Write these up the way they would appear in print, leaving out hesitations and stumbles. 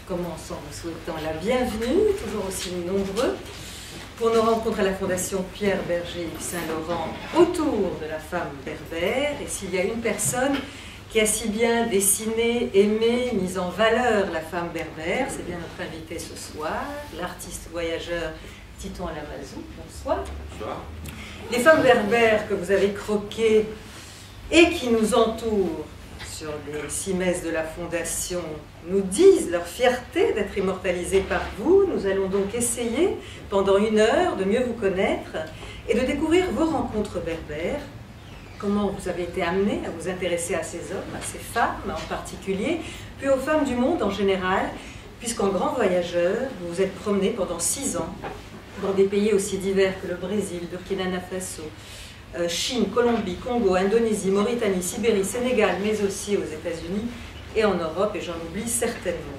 commence en vous souhaitant la bienvenue, toujours aussi nombreux, pour nos rencontres à la Fondation Pierre Berger Yves Saint-Laurent autour de la femme berbère. Et s'il y a une personne qui a si bien dessiné, aimé, mis en valeur la femme berbère, c'est bien notre invité ce soir, l'artiste voyageur Titouan Lamazou. Bonsoir. Bonsoir. Les femmes berbères que vous avez croquées et qui nous entourent sur les 6 messes de la Fondation nous disent leur fierté d'être immortalisées par vous. Nous allons donc essayer pendant 1 heure de mieux vous connaître et de découvrir vos rencontres berbères, comment vous avez été amené à vous intéresser à ces hommes, à ces femmes en particulier, puis aux femmes du monde en général, puisqu'en grand voyageur, vous vous êtes promené pendant 6 ans dans des pays aussi divers que le Brésil, Burkina Faso, Chine, Colombie, Congo, Indonésie, Mauritanie, Sibérie, Sénégal, mais aussi aux États-Unis et en Europe, et j'en oublie certainement.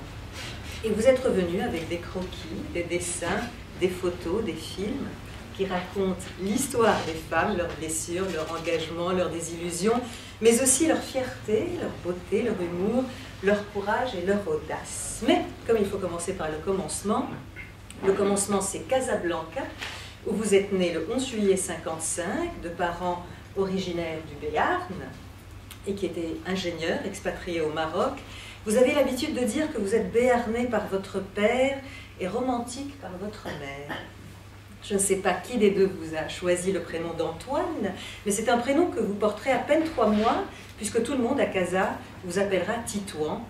Et vous êtes revenu avec des croquis, des dessins, des photos, des films qui racontent l'histoire des femmes, leurs blessures, leur engagement, leurs désillusions, mais aussi leur fierté, leur beauté, leur humour, leur courage et leur audace. Mais comme il faut commencer par le commencement c'est Casablanca, où vous êtes né le 11 juillet 1955, de parents originaires du Béarn, et qui étaient ingénieurs, expatriés au Maroc. Vous avez l'habitude de dire que vous êtes béarnais par votre père et romantique par votre mère. Je ne sais pas qui des deux vous a choisi le prénom d'Antoine, mais c'est un prénom que vous porterez à peine 3 mois, puisque tout le monde à Casa vous appellera Titouan,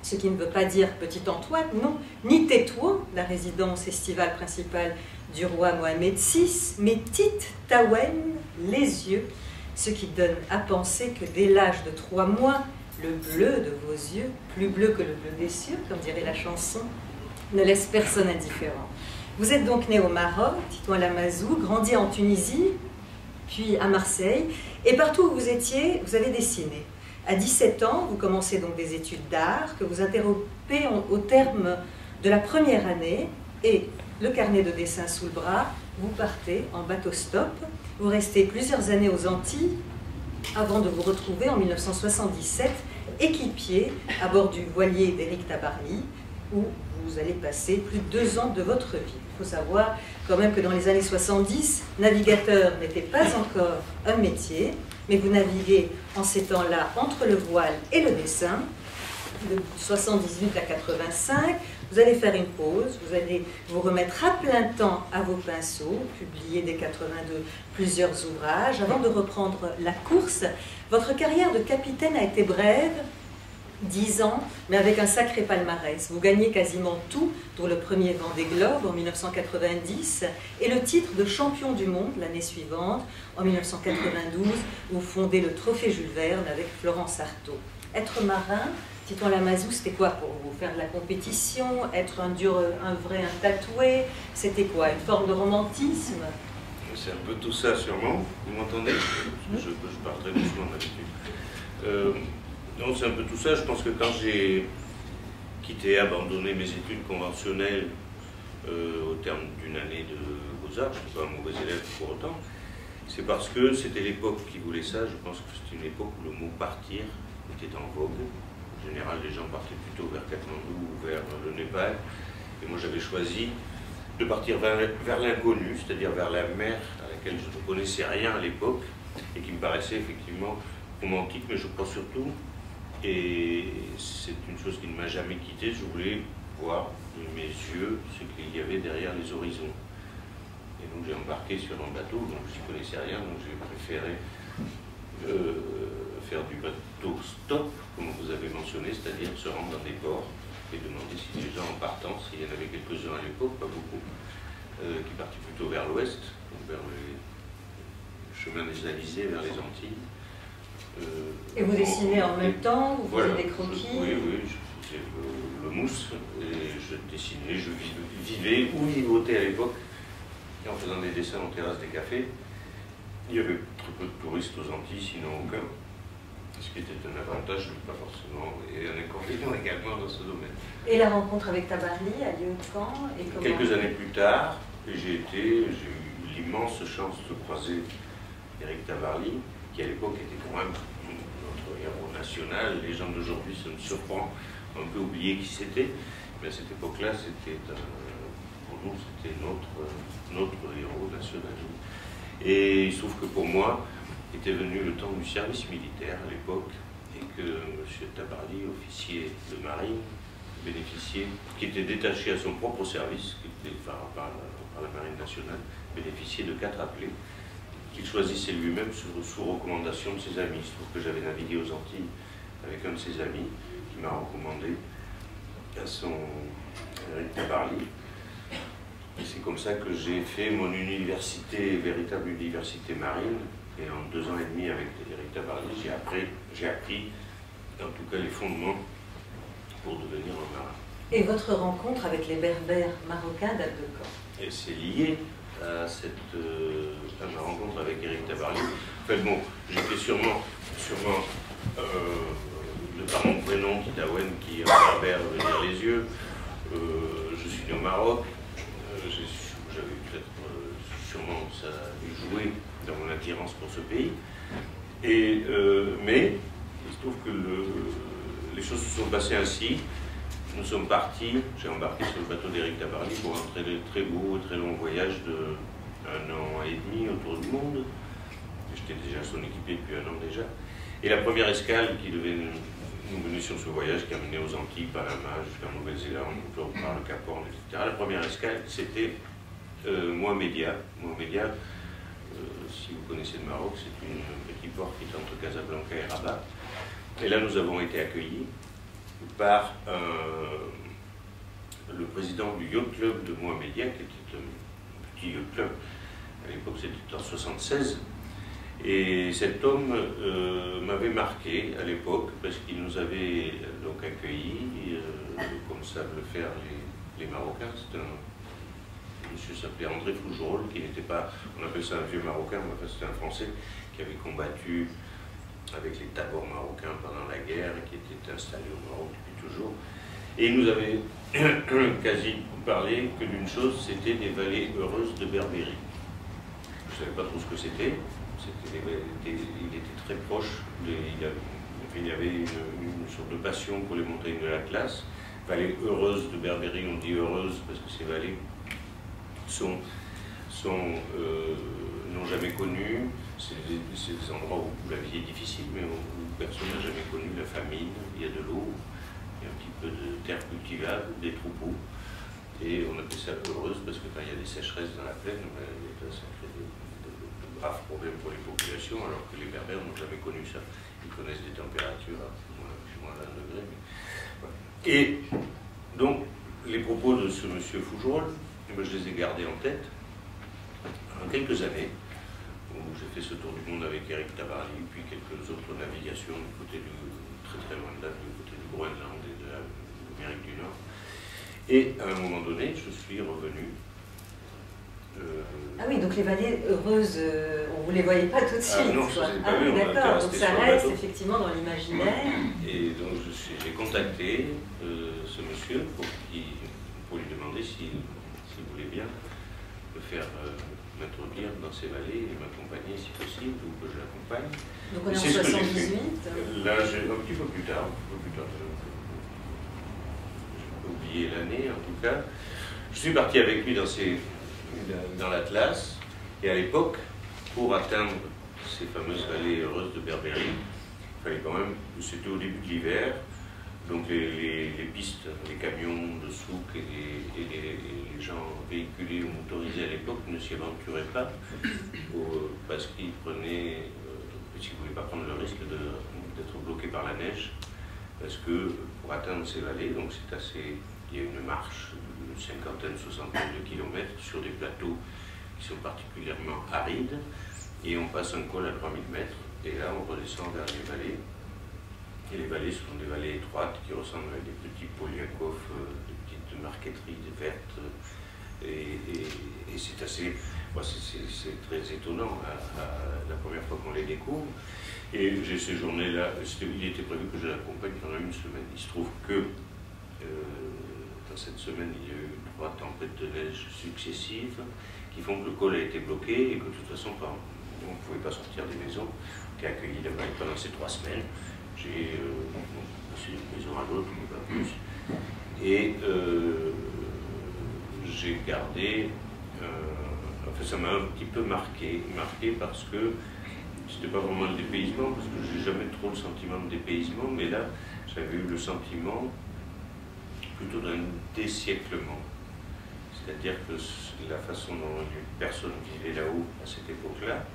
ce qui ne veut pas dire Petit Antoine, non, ni Tétouan, la résidence estivale principale du roi Mohamed VI, mais Tit Tawen, les yeux, ce qui donne à penser que dès l'âge de 3 mois, le bleu de vos yeux, plus bleu que le bleu des cieux, comme dirait la chanson, ne laisse personne indifférent. Vous êtes donc né au Maroc, Titouan Lamazou, grandi en Tunisie, puis à Marseille, et partout où vous étiez, vous avez dessiné. À 17 ans, vous commencez donc des études d'art que vous interrompez au terme de la première année, et le carnet de dessin sous le bras, vous partez en bateau-stop. Vous restez plusieurs années aux Antilles avant de vous retrouver en 1977 équipier à bord du voilier d'Éric Tabarly, où vous allez passer plus de 2 ans de votre vie. Il faut savoir quand même que dans les années 70, navigateur n'était pas encore un métier, mais vous naviguez en ces temps-là entre le voile et le dessin, de 78 à 85. Vous allez faire une pause, vous allez vous remettre à plein temps à vos pinceaux, publier dès 82 plusieurs ouvrages, avant de reprendre la course. Votre carrière de capitaine a été brève, 10 ans, mais avec un sacré palmarès. Vous gagnez quasiment tout, dont le premier Vendée Globe en 1990 et le titre de champion du monde l'année suivante, en 1992, vous fondez le Trophée Jules Verne avec Florence Artaud. Être marin, Titouan Lamazou, c'était quoi pour vous? Faire de la compétition, être un tatoué, c'était quoi? Une forme de romantisme? C'est un peu tout ça sûrement, vous m'entendez? Je parle très doucement d'habitude. Non, c'est un peu tout ça. Je pense que quand j'ai quitté, abandonné mes études conventionnelles au terme d'une année de Beaux-Arts, je ne suis pas un mauvais élève pour autant, c'est parce que c'était l'époque qui voulait ça. Je pense que c'était une époque où le mot partir était en vogue. En général, les gens partaient plutôt vers Katmandou ou vers le Népal. Et moi, j'avais choisi de partir vers l'inconnu, c'est-à-dire vers la mer à laquelle je ne connaissais rien à l'époque et qui me paraissait effectivement romantique, mais je crois surtout, et c'est une chose qui ne m'a jamais quitté, je voulais voir de mes yeux ce qu'il y avait derrière les horizons. Et donc j'ai embarqué sur un bateau, donc je n'y connaissais rien, donc j'ai préféré faire du bateau stop, comme vous avez mentionné, c'est-à-dire se rendre dans des ports et demander si les gens en partance, il y en avait quelques-uns à l'époque, pas beaucoup, qui partaient plutôt vers l'ouest, vers le chemin des Alizés, vers les Antilles. Et vous dessinez en même temps, vous faisiez des croquis? Oui, je faisais le mousse, et je dessinais, je vivais ou vivotais à l'époque, en faisant des dessins en terrasse des cafés. Il y avait très peu de touristes aux Antilles, sinon aucun. Ce qui était un avantage, mais pas forcément, et un inconvénient également dans ce domaine. Et la rencontre avec Tabarly a lieu quand et comment? Quelques années plus tard, j'ai eu l'immense chance de croiser Éric Tabarly, qui à l'époque était quand même notre héros national. Les gens d'aujourd'hui, ça me surprend, ont un peu oublié qui c'était. Mais à cette époque-là, c'était pour nous, c'était notre héros national. Et il se trouve que pour moi, était venu le temps du service militaire à l'époque, et que M. Tabarly, officier de marine, bénéficiait, qui était détaché à son propre service, qui était par la marine nationale, bénéficiait de 4 appelés, qu'il choisissait lui-même sous recommandation de ses amis. Il se trouve que j'avais navigué aux Antilles avec un de ses amis, qui m'a recommandé à son Tabarly. Et c'est comme ça que j'ai fait mon université, véritable université marine, et en 2 ans et demi avec Éric Tabarly, j'ai appris en tout cas les fondements pour devenir un marin. Et votre rencontre avec les Berbères marocains date de quand? Et c'est lié à ma rencontre avec Éric Tabarly. En fait, bon, j'étais sûrement de par mon prénom, Kitawen, qui est un berbère, veut dire les yeux. Je suis né au Maroc. J'avais peut-être sûrement ça a joué dans mon attirance pour ce pays. Mais il se trouve que les choses se sont passées ainsi. Nous sommes partis, j'ai embarqué sur le bateau d'Éric Tabarly pour un très beau et très long voyage de 1 an et demi autour du monde. J'étais déjà son équipier depuis 1 an déjà. Et la première escale qui devait nous mener sur ce voyage qui a mené aux Antilles, Panama, jusqu'à Nouvelle-Zélande, par le Cap Horn, etc. La première escale, c'était Mohamedia. Mohamedia, si vous connaissez le Maroc, c'est un petit port qui est entre Casablanca et Rabat. Et là, nous avons été accueillis par le président du yacht club de Mohamedia, qui était un petit yacht club. À l'époque, c'était en 1976. Et cet homme m'avait marqué à l'époque, parce qu'il nous avait donc accueillis, comme savent le faire les Marocains. C'est un monsieur s'appelait André Fougerolles, qui n'était pas, on appelle ça un vieux Marocain, mais enfin, c'était un Français qui avait combattu avec les tabords marocains pendant la guerre et qui était installé au Maroc depuis toujours. Et il nous avait quasi parlé que d'une chose, c'était des vallées heureuses de Berbérie. Je ne savais pas trop ce que c'était. Il était très proche, il y avait une sorte de passion pour les montagnes de l'Atlas. Vallées heureuses de Berbérie, on dit heureuses parce que ces vallées n'ont jamais connu, c'est des endroits où la vie est difficile, mais où personne n'a jamais connu la famine, il y a de l'eau, il y a un petit peu de terre cultivable, des troupeaux, et on appelle ça heureuse parce que quand il y a des sécheresses dans la plaine, ça crée de graves problèmes pour les populations, alors que les Berbères n'ont jamais connu ça. Ils connaissent des températures à moins d'1 degré. Mais... Voilà. Et donc, les propos de ce monsieur Fougerolles, je les ai gardés en tête en quelques années, où j'ai fait ce tour du monde avec Éric Tabarly, puis quelques autres navigations du côté très loin de là, du côté du Groenland et de l'Amérique du Nord. Et à un moment donné, je suis revenu. Ah oui, donc les vallées heureuses, on ne vous les voyait pas tout de suite. Non, je ne pas vu, d'accord, donc ça reste effectivement dans l'imaginaire. Et donc j'ai contacté ce monsieur pour lui demander s'il voulait bien me faire m'introduire dans ces vallées et m'accompagner si possible, ou que je l'accompagne. Donc on est en 78. Là, un petit peu plus tard, j'ai oublié l'année en tout cas. Je suis parti avec lui dans l'Atlas, et à l'époque, pour atteindre ces fameuses vallées heureuses de Berbérie, il fallait quand même, c'était au début de l'hiver, donc les pistes, les camions de souk et les gens véhiculés ou motorisés à l'époque ne s'y aventuraient pas parce qu'ils ne voulaient pas prendre le risque d'être bloqués par la neige, parce que pour atteindre ces vallées, donc c'est assez, il y a une marche de 50-60 de kilomètres sur des plateaux qui sont particulièrement arides, et on passe un col à 3000 mètres, et là on redescend vers les vallées. Et les vallées sont des vallées étroites qui ressemblent à des petits Poliakov, des petites marqueteries vertes. Et c'est assez... c'est très étonnant la première fois qu'on les découvre. Et j'ai séjourné là, il était prévu que je l'accompagne pendant 1 semaine. Il se trouve que dans cette semaine, il y a eu 3 tempêtes de neige successives qui font que le col a été bloqué et que de toute façon, on ne pouvait pas sortir des maisons. On était accueillis là-bas pendant ces 3 semaines. J'ai passé d'une maison à l'autre, mais pas plus. Et j'ai gardé, enfin ça m'a un petit peu marqué parce que c'était pas vraiment le dépaysement, parce que j'ai jamais trop le sentiment de dépaysement, mais là j'avais eu le sentiment plutôt d'un désièclement. C'est-à-dire que la façon dont une personne vivait là-haut à cette époque-là,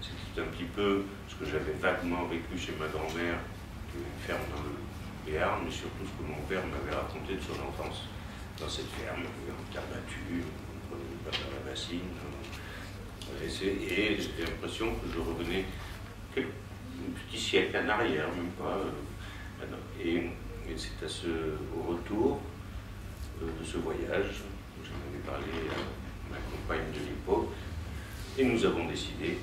c'était un petit peu ce que j'avais vaguement vécu chez ma grand-mère, qui avait une ferme dans le Béarn, mais surtout ce que mon père m'avait raconté de son enfance dans cette ferme, en terre battue, on prenait pas dans la bassine. Et j'avais l'impression que je revenais un petit siècle en arrière, même pas. Et c'est au retour de ce voyage, j'en avais parlé à ma compagne de l'époque, et nous avons décidé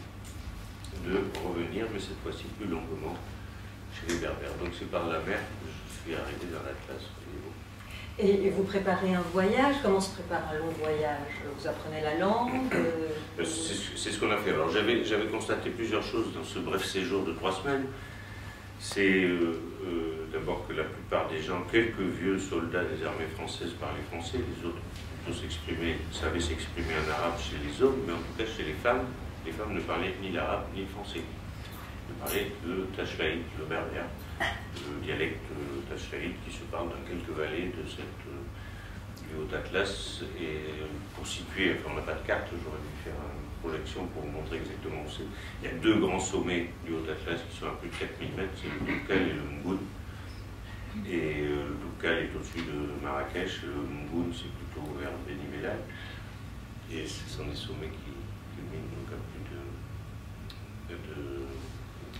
de revenir, mais cette fois-ci plus longuement, chez les Berbères. Donc c'est par la mer que je suis arrivé dans l'Atlas. Et vous préparez un voyage? Comment se prépare un long voyage? Vous apprenez la langue? C'est ce qu'on a fait. Alors j'avais constaté plusieurs choses dans ce bref séjour de 3 semaines. C'est d'abord que la plupart des gens, quelques vieux soldats des armées françaises parlaient français, les autres savaient s'exprimer en arabe chez les hommes, mais en tout cas chez les femmes ne parlaient ni l'arabe ni le français. Elles parlaient le Tachelaït, le berbère, le dialecte Tachelaït qui se parle dans quelques vallées du Haut-Atlas. Et pour situer, enfin on n'a pas de carte, j'aurais dû faire une projection pour vous montrer exactement où c'est. Il y a 2 grands sommets du Haut-Atlas qui sont à plus de 4000 mètres, c'est le Doukal et le Mgoun. Et le Doukal est au-dessus de Marrakech, le Mgoun c'est plutôt vers Beni Mellal. Et ce sont des sommets qui culminent donc à plus de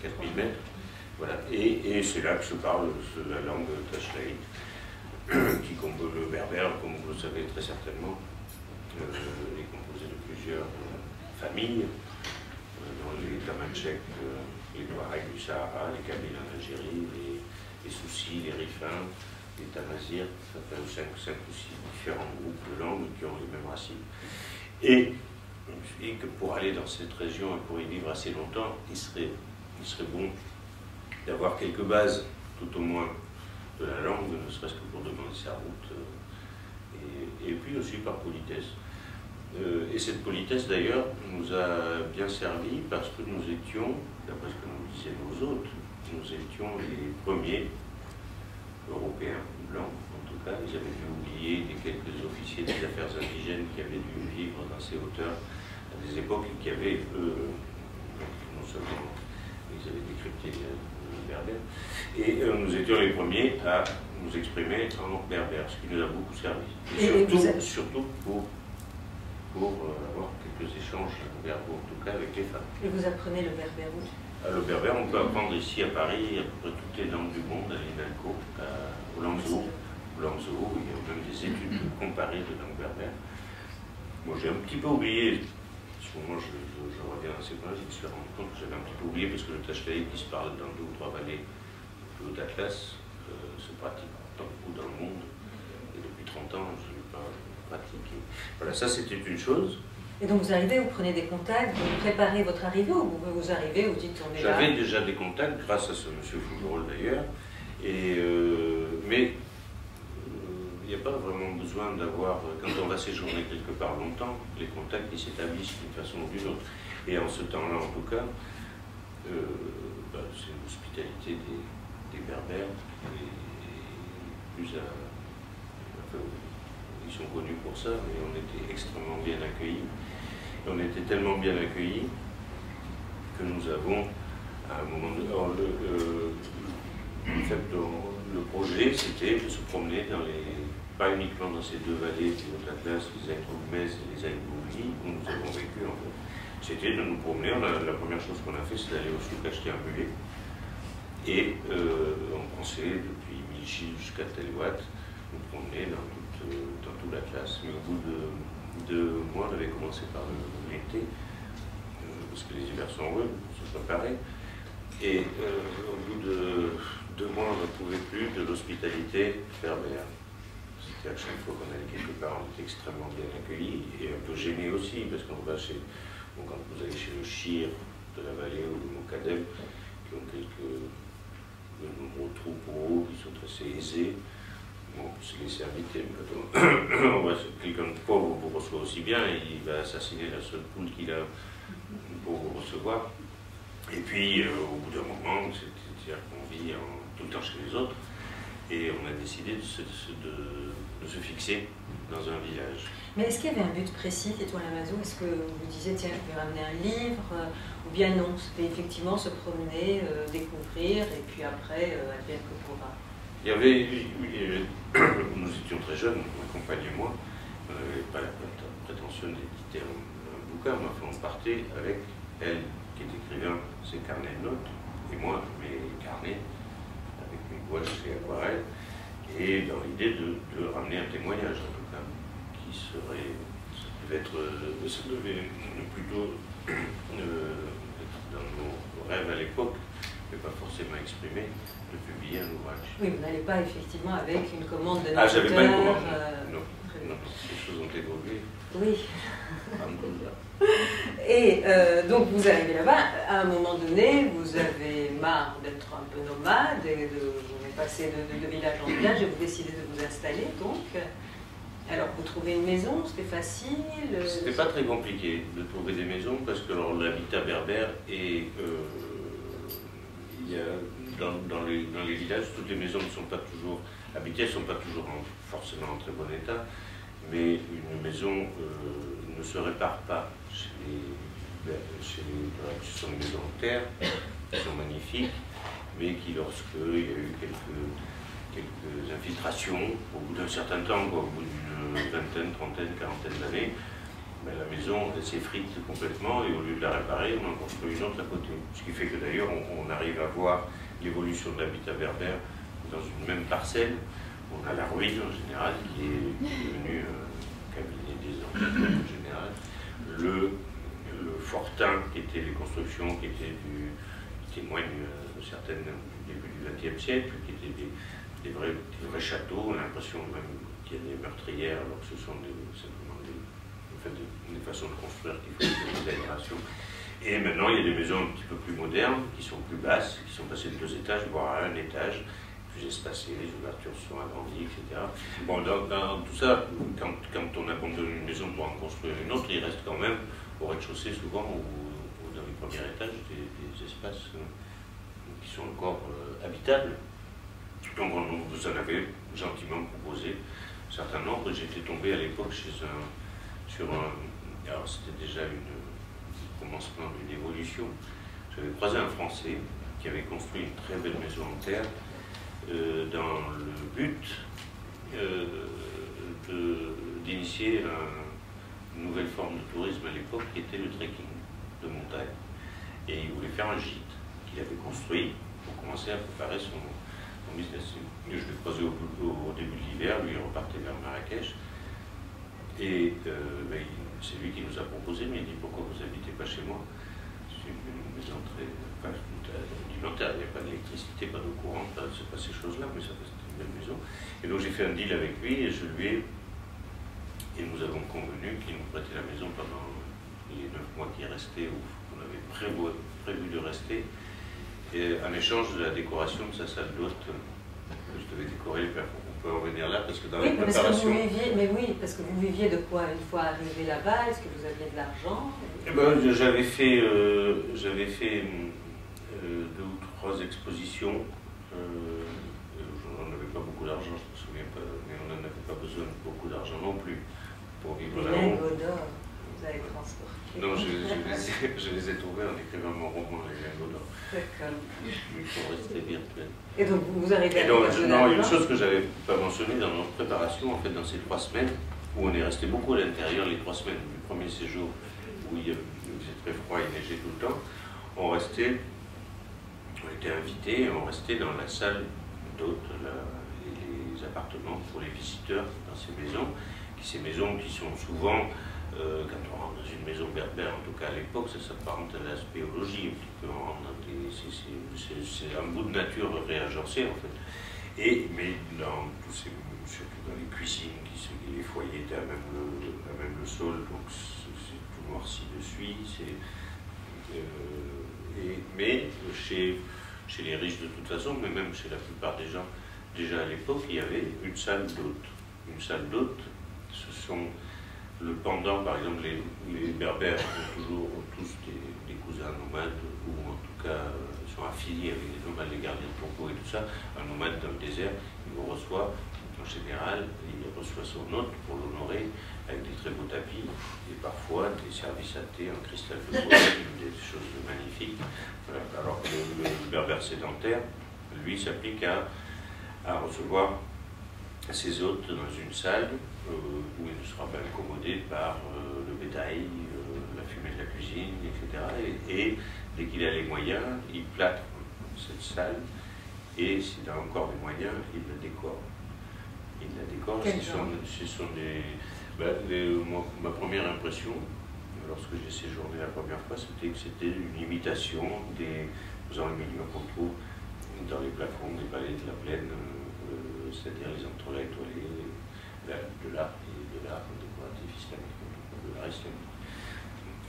4000 mètres. Voilà. Et c'est là que se parle la langue Tachelaït, qui compose le berbère, comme vous le savez très certainement, est composé de plusieurs familles, dans les Tamanchek, les Touaregs du Sahara, les Kabyles en Algérie, les Soussis, les Rifins, les Tamazirs, ça fait 5 ou 6 différents groupes de langues qui ont les mêmes racines. Et je me suis dit que pour aller dans cette région et pour y vivre assez longtemps, il serait bon d'avoir quelques bases, tout au moins, de la langue, ne serait-ce que pour demander sa route, et puis aussi par politesse. Et cette politesse, d'ailleurs, nous a bien servi parce que nous étions, d'après ce que nous disaient nos hôtes, nous étions les premiers Européens blancs, en tout cas. Ils avaient dû oublier les quelques officiers des affaires indigènes qui avaient dû vivre dans ces hauteurs à des époques et qui avaient, non seulement, ils avaient décrypté le berbère, et nous étions les premiers à nous exprimer en berbère, ce qui nous a beaucoup servi. Et surtout pour avoir quelques échanges verbaux, en tout cas avec les femmes. Et vous apprenez le berbère où? Le berbère, on peut apprendre ici à Paris à peu près toutes les langues du monde, à l'INALCO, au Lanzo. Au Lanzo, il y a même des études comparées de langue berbère. Moi, j'ai un petit peu oublié, à ce moment, je reviens à ces points, je me suis rendu compte que j'avais un petit peu oublié parce que le Tachelaït qui se parle dans 2 ou 3 vallées du Haut-Atlas se pratique partout dans le monde. Et depuis 30 ans, je n'ai pas pratiqué. Voilà, ça c'était une chose. Et donc vous arrivez, vous prenez des contacts, vous préparez votre arrivée, ou vous arrivez, vous dites on est là? J'avais déjà des contacts, grâce à ce monsieur Fougerolles d'ailleurs, mais il n'y a pas vraiment besoin d'avoir, quand on va séjourner quelque part longtemps, les contacts ils s'établissent d'une façon ou d'une autre. Et en ce temps-là, en tout cas, c'est l'hospitalité des Berbères, ils sont connus pour ça, mais on était extrêmement bien accueillis. Et on était tellement bien accueillis que nous avons, à un moment donné, en fait, le projet, c'était de se promener pas uniquement dans ces 2 vallées du Haut-Atlas, les Aït-Bougmez et les Aït-Bougli, où nous avons vécu en fait. C'était de nous promener. La première chose qu'on a fait, c'est d'aller au souk acheter un mulet. Et on pensait, depuis Milchi jusqu'à Telwat, nous promener dans tout l'Atlas. Mais au bout de 2 mois, on avait commencé par l'été, parce que les hivers sont rudes, on se préparait. Et au bout de 2 mois, on ne pouvait plus de l'hospitalité berbère. C'était à chaque fois qu'on allait quelque part, on était extrêmement bien accueillis et un peu gênés aussi, parce qu'on va quand vous allez chez le Chir de la vallée ou le Mokadem, qui ont quelques de nombreux troupeaux qui sont assez aisés. Bon, c'est les serviteurs, mais quelqu'un de pauvre vous reçoit aussi bien, et il va assassiner la seule poule qu'il a pour vous recevoir. Et puis, au bout d'un moment, c'est-à-dire qu'on vit tout le temps chez les autres, et on a décidé de se fixer dans un village. Mais est-ce qu'il y avait un but précis, Tétouan Lamazou? Est-ce que vous disiez, tiens, je vais ramener un livre, ou bien non, c'était effectivement se promener, découvrir, et puis après, advienne que pourra? Il y avait, nous étions très jeunes, ma compagne et moi, on n'avait pas la prétention d'éditer un bouquin, mais enfin, on partait avec elle, qui est écrivain, ses carnets de notes, et moi, mes carnets, avec mes gouaches et aquarelles, et dans l'idée de ramener un témoignage, en tout cas, qui serait, ça devait plutôt être dans nos rêves à l'époque, mais pas forcément exprimé, de publier un ouvrage. Oui, vous n'allez pas effectivement avec une commande de Ah, j'avais pas une commande. Non, non, les choses ont évolué. Oui. Et donc vous arrivez là-bas, à un moment donné, vous avez marre d'être un peu nomade, et vous êtes passé de village en village, et vous décidez de vous installer, donc. Alors, vous trouvez une maison, c'était facile? C'était pas très compliqué de trouver des maisons, parce que l'habitat berbère est... il y a, dans les villages, toutes les maisons ne sont pas toujours habitées, elles ne sont pas toujours forcément en très bon état, mais une maison ne se répare pas. Ce sont des maisons en terre, qui sont magnifiques, mais qui, lorsqu'il y a eu quelques infiltrations, au bout d'un certain temps, au bout d'une vingtaine, trentaine, quarantaine d'années, ben, la maison s'effrite complètement, et au lieu de la réparer, on en construit une autre à côté. Ce qui fait que d'ailleurs, on arrive à voir l'évolution de l'habitat berbère dans une même parcelle. On a la ruine en général, qui est devenue un cabinet des architectes en général. Le fortin, qui était les constructions qui témoignent certaines du début du XXe siècle, qui étaient des vrais châteaux. On a l'impression même qu'il y a des meurtrières, alors que ce sont simplement des façons de construire qui font des altérations. Et maintenant, il y a des maisons un petit peu plus modernes, qui sont plus basses, qui sont passées de 2 étages, voire à 1 étage, plus espacées, les ouvertures sont agrandies, etc. Bon, dans tout ça, quand on abandonne une maison pour en construire une autre, il reste quand même, au rez-de-chaussée souvent, ou dans les premiers étages, des espaces qui sont encore habitables. Donc on nous en avait gentiment proposé un certain nombre. J'étais tombé à l'époque alors c'était déjà le commencement d'une évolution. J'avais croisé un Français qui avait construit une très belle maison en terre dans le but d'initier une nouvelle forme de tourisme à l'époque qui était le trekking de montagne. Et il voulait faire un gîte qu'il avait construit pour commencer à préparer son business. Je l'ai croisé au début de l'hiver, lui il repartait vers Marrakech. Et c'est lui qui nous a proposé, mais il dit pourquoi vous n'habitez pas chez moi? C'est une maison très rudimentaire, il n'y a pas d'électricité, pas d'eau courante, c'est pas ces choses-là, mais ça reste une belle maison. Et donc j'ai fait un deal avec lui et nous avons convenu qu'il nous prêtait la maison pendant les 9 mois qui restaient, où on avait prévu de rester, et en échange de la décoration de sa salle d'hôte. Je devais décorer les plafonds. On peut en revenir là, parce que dans la préparation... Parce que vous viviez de quoi une fois arrivé là-bas? Est-ce que vous aviez de l'argent? J'avais fait 2 ou 3 expositions. On n'avait pas beaucoup d'argent, je ne me souviens pas, mais on n'en avait pas besoin de beaucoup d'argent non plus pour vivre là-haut. Les lingots d'or, vous avez transporté? Non, je les ai trouvés en écrivant mon roman, Les lingots d'or. D'accord. Ils sont restés virtuels. Et donc vous arrivez à... Non, il y a une chose que je n'avais pas mentionnée dans notre préparation, en fait, dans ces 3 semaines, où on est resté beaucoup à l'intérieur, les 3 semaines du premier séjour, où il faisait très froid et neigeait tout le temps, on était invités, on restait dans la salle d'hôtes, les appartements pour les visiteurs dans ces maisons qui sont souvent, quand on rentre dans une maison berbère, en tout cas à l'époque, ça s'apparente à la spéologie, c'est un bout de nature réagencé en fait. Mais surtout dans les cuisines, les foyers étaient à même le sol, donc c'est tout noirci de suie. Mais chez chez les riches de toute façon, mais même chez la plupart des gens, déjà à l'époque, il y avait une salle d'hôtes. Une salle d'hôtes, ce sont le pendant, par exemple, les berbères ont tous des cousins nomades, ou en tout cas sont affiliés avec les nomades, les gardiens de troupeaux et tout ça. Un nomade dans le désert, il vous reçoit, en général, il reçoit son hôte pour l'honorer avec des très beaux tapis et parfois des services à thé en cristal de bois, des choses magnifiques. Voilà. Alors que le berbère sédentaire, lui, s'applique à recevoir ses hôtes dans une salle où il sera bien accommodé par le bétail, la fumée de la cuisine, etc. Et dès qu'il a les moyens, il plâtre cette salle et s'il a encore des moyens, il la décore. Il la décore. Ce sont des... ma première impression, lorsque j'ai séjourné la première fois, c'était que c'était une imitation des enluminures qu'on trouve dans les plafonds des palais de la Plaine, c'est-à-dire les entrelacs étoilés de l'art décoratif islamique, de l'art islamique.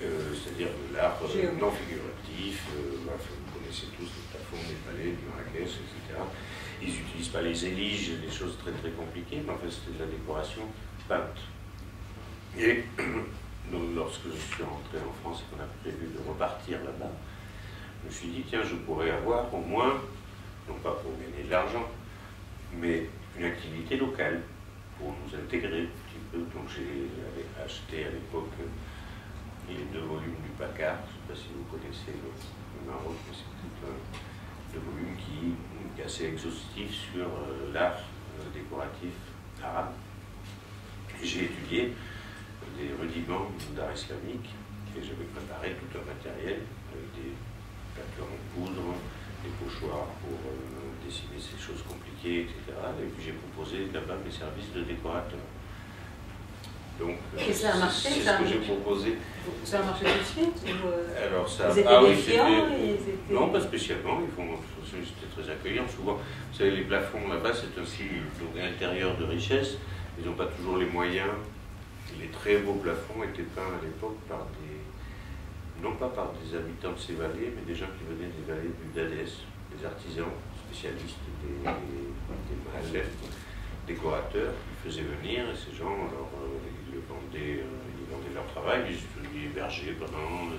C'est-à-dire de l'art non figuratif, vous connaissez tous les plafonds des palais de Marrakech, etc. Ils n'utilisent pas les éliges, des choses très très compliquées, mais en fait c'était de la décoration peinte. Et donc, lorsque je suis rentré en France et qu'on a prévu de repartir là-bas, je me suis dit, tiens, je pourrais avoir au moins, non pas pour gagner de l'argent, mais une activité locale pour nous intégrer un petit peu. Donc j'ai acheté à l'époque les 2 volumes du Paccard, je ne sais pas si vous connaissez le Maroc, mais c'est un volume qui est assez exhaustif sur l'art décoratif arabe. J'ai étudié des rudiments d'art islamique et j'avais préparé tout un matériel avec des peintures en poudre, des pochoirs pour dessiner ces choses compliquées, etc. Et puis j'ai proposé là-bas mes services de décorateur. Donc, et ça a marché, c'est ce que j'ai proposé. Ça a marché tout de suite ou Alors ça, ils étaient défiants, non, pas spécialement. C'était très accueillant. Souvent, vous savez, les plafonds là-bas, c'est aussi un intérieur de richesse. Ils n'ont pas toujours les moyens. Les très beaux plafonds étaient peints à l'époque par non pas par des habitants de ces vallées, mais des gens qui venaient des vallées du Dadès, des artisans spécialistes, des mahallem, décorateurs, qui faisaient venir, et ces gens, alors, ils vendaient leur travail, ils étaient hébergés pendant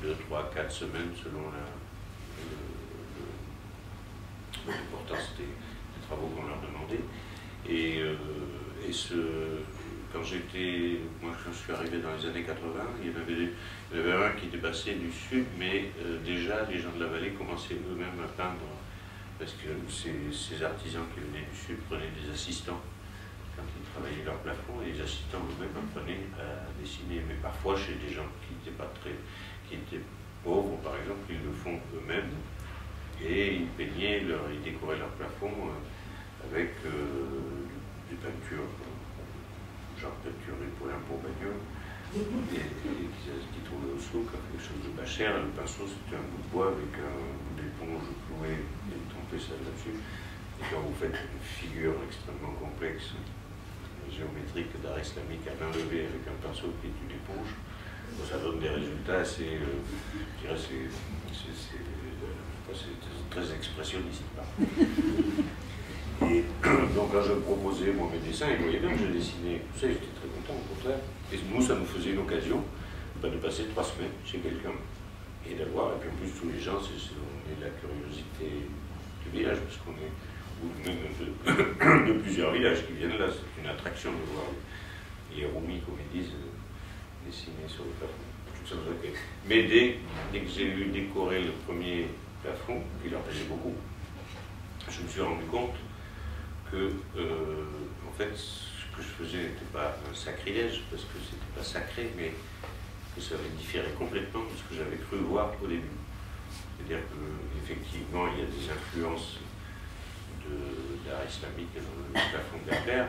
2, 3, 4 semaines selon l'importance des travaux qu'on leur demandait. Quand je suis arrivé dans les années 80, il y avait un qui était passé du sud, mais déjà les gens de la vallée commençaient eux-mêmes à peindre, parce que ces artisans qui venaient du sud prenaient des assistants quand ils travaillaient leur plafond, et les assistants eux-mêmes apprenaient à dessiner. Mais parfois chez des gens qui étaient pauvres, par exemple, ils le font eux-mêmes, et ils décoraient leur plafond avec des peintures. Genre peinture Napoléon pour bagnole, qui trouvaient au souk, quelque chose de pas cher. Le pinceau, c'était un bout de bois avec un bout d'éponge cloué et trempé ça là-dessus. Et quand vous faites une figure extrêmement complexe, géométrique d'art islamique à main levée avec un pinceau qui est une éponge, ça donne des résultats assez, je dirais, c'est très expressionniste. Et donc quand je proposais moi mes dessins, ils voyaient bien que je dessinais tout ça, j'étais très content, au contraire. Et nous, ça nous faisait une occasion de passer 3 semaines chez quelqu'un et d'avoir, et puis en plus tous les gens, on est la curiosité du village, parce qu'on est, ou même de plusieurs villages qui viennent là, c'est une attraction de voir les roumis, comme ils disent, dessinés sur le plafond. Mais dès que j'ai eu décoré le premier plafond, qui leur plaisait beaucoup, je me suis rendu compte que, en fait, ce que je faisais n'était pas un sacrilège, parce que c'était pas sacré, mais que ça avait différé complètement de ce que j'avais cru voir au début. C'est-à-dire qu'effectivement, il y a des influences d'art islamique dans le plafond berbère,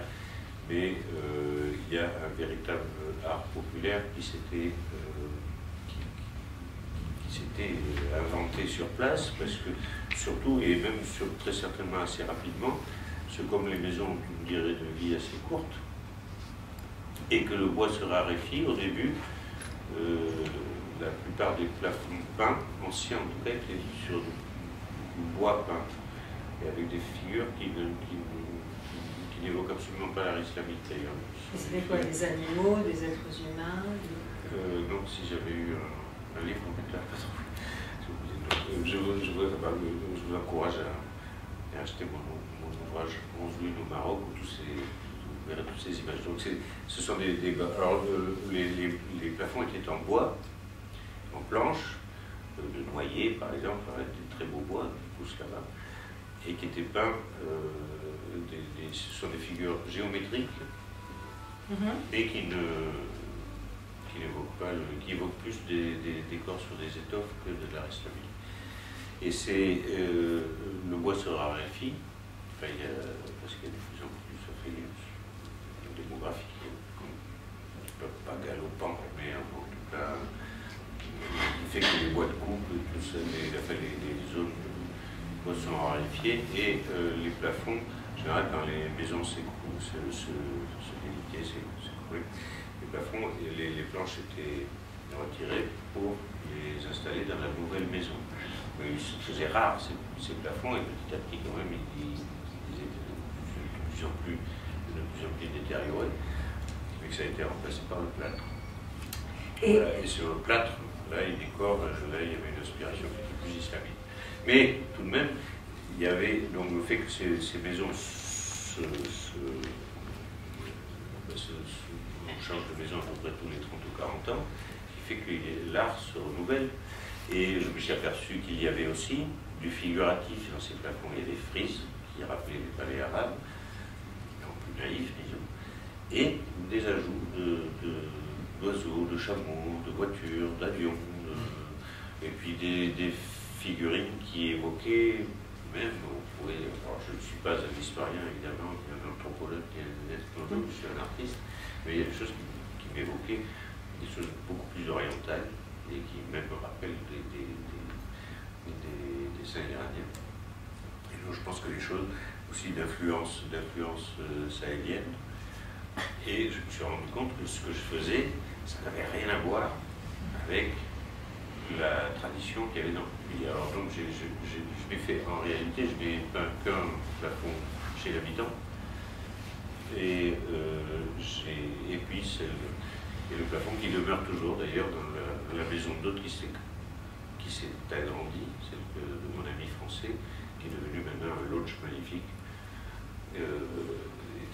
mais il y a un véritable art populaire qui s'était inventé sur place, parce que surtout, et même très certainement assez rapidement, comme les maisons ont une durée de vie assez courte, et que le bois se raréfie au début, la plupart des plafonds peints, anciens en tout cas, étaient sur bois peint, et avec des figures qui n'évoquent absolument pas l'art islamique d'ailleurs. C'était quoi, des animaux, des êtres humains? Donc si j'avais eu un livre, on ne l'a pas trouvé. Je vous encourage à acheter mon ouvrage 11 lunes au Maroc, où vous verrez toutes ces images. Donc ce sont alors les plafonds étaient en bois, en planche, de noyer par exemple, avec des très beaux bois qui poussent là-bas, et qui étaient peints, ce sont des figures géométriques, et qui évoquent plus des décors sur des étoffes que de l'art islamique. Et le bois se raréfie, parce qu'il y a de plus en plus, ça fait une démographie pas galopante, mais en tout cas, il fait que les bois de coupe, tout ça, les zones de bois sont raréfiées, et les plafonds, en général, quand les maisons se délitaient, les plafonds et les planches étaient retirées pour les installer dans la nouvelle maison. C'est rare ces plafonds, et petit à petit quand même ils étaient de plus en plus détériorés, et que ça a été remplacé par le plâtre. Et sur le plâtre, là il y avait une inspiration qui était plus islamique. Mais tout de même, il y avait donc le fait que ces maisons on change de maison à peu près tous les 30 ou 40 ans, qui fait que l'art se renouvelle. Et je me suis aperçu qu'il y avait aussi du figuratif dans ces plafonds. Il y a des frises qui rappelaient les palais arabes, en plus naïfs, disons, et des ajouts d'oiseaux, de chameaux, de voitures, d'avions, et puis des figurines qui évoquaient même, alors je ne suis pas un historien évidemment, ni un anthropologue, ni un ethnologue, je suis un artiste, mais il y a des choses qui m'évoquaient des choses beaucoup plus orientales, et qui même me rappellent des dessins iraniens. Et donc je pense que les choses aussi d'influence sahélienne. Et je me suis rendu compte que ce que je faisais, ça n'avait rien à voir avec la tradition qu'il y avait dans le pays. Alors donc je l'ai fait, en réalité, je n'ai peint qu'un plafond chez l'habitant. Et puis et le plafond qui demeure toujours d'ailleurs dans la maison d'hôte qui s'est agrandie, celle de mon ami français, qui est devenu maintenant un lodge magnifique, et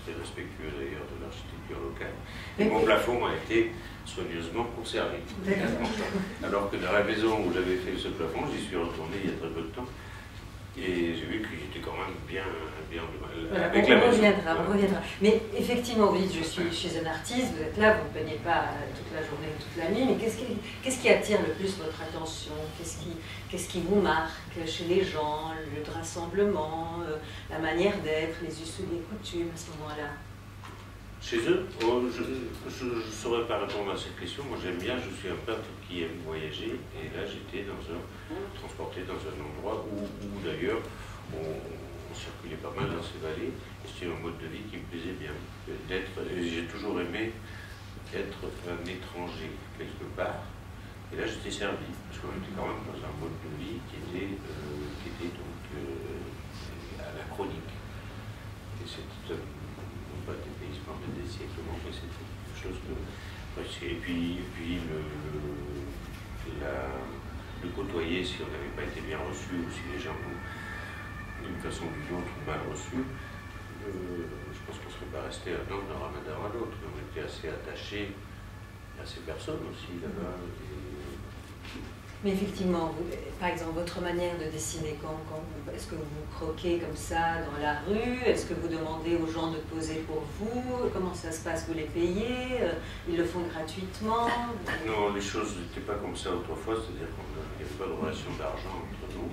très respectueux d'ailleurs de l'architecture locale. Et mon plafond a été soigneusement conservé. Alors que dans la maison où j'avais fait ce plafond, j'y suis retourné il y a très peu de temps, et j'ai vu qu'il était quand même bien voilà, on reviendra. Mais effectivement, vous dites, je suis chez un artiste, vous êtes là, vous ne peignez pas toute la journée ou toute la nuit, mais qu'est-ce qui attire le plus votre attention? Qu'est-ce qui vous marque chez les gens, le lieu de rassemblement, la manière d'être, les us et les coutumes à ce moment-là? Chez eux, je ne saurais pas répondre à cette question. Moi j'aime bien, je suis un peintre qui aime voyager, et là j'étais transporté dans un endroit où d'ailleurs on circulait pas mal dans ces vallées, et c'était un mode de vie qui me plaisait bien. J'ai toujours aimé être un étranger quelque part, et là j'étais servi, parce qu'on était quand même dans un mode de vie qui était donc anachronique. Et c'était pas des dépaysement, mais des siècles, mais c'était quelque chose de... Et puis le côtoyer, si on n'avait pas été bien reçu, ou si les gens nous, d'une façon ou d'une autre, mal reçus, je pense qu'on ne serait pas resté un an d'un ramadan à l'autre. On était assez attachés à ces personnes aussi là-bas. Mais effectivement, par exemple, votre manière de dessiner, est-ce que vous croquez comme ça dans la rue? Est-ce que vous demandez aux gens de poser pour vous? Comment ça se passe? Vous les payez? Ils le font gratuitement? Non, les choses n'étaient pas comme ça autrefois, c'est-à-dire qu'il n'y avait pas de relation d'argent entre nous,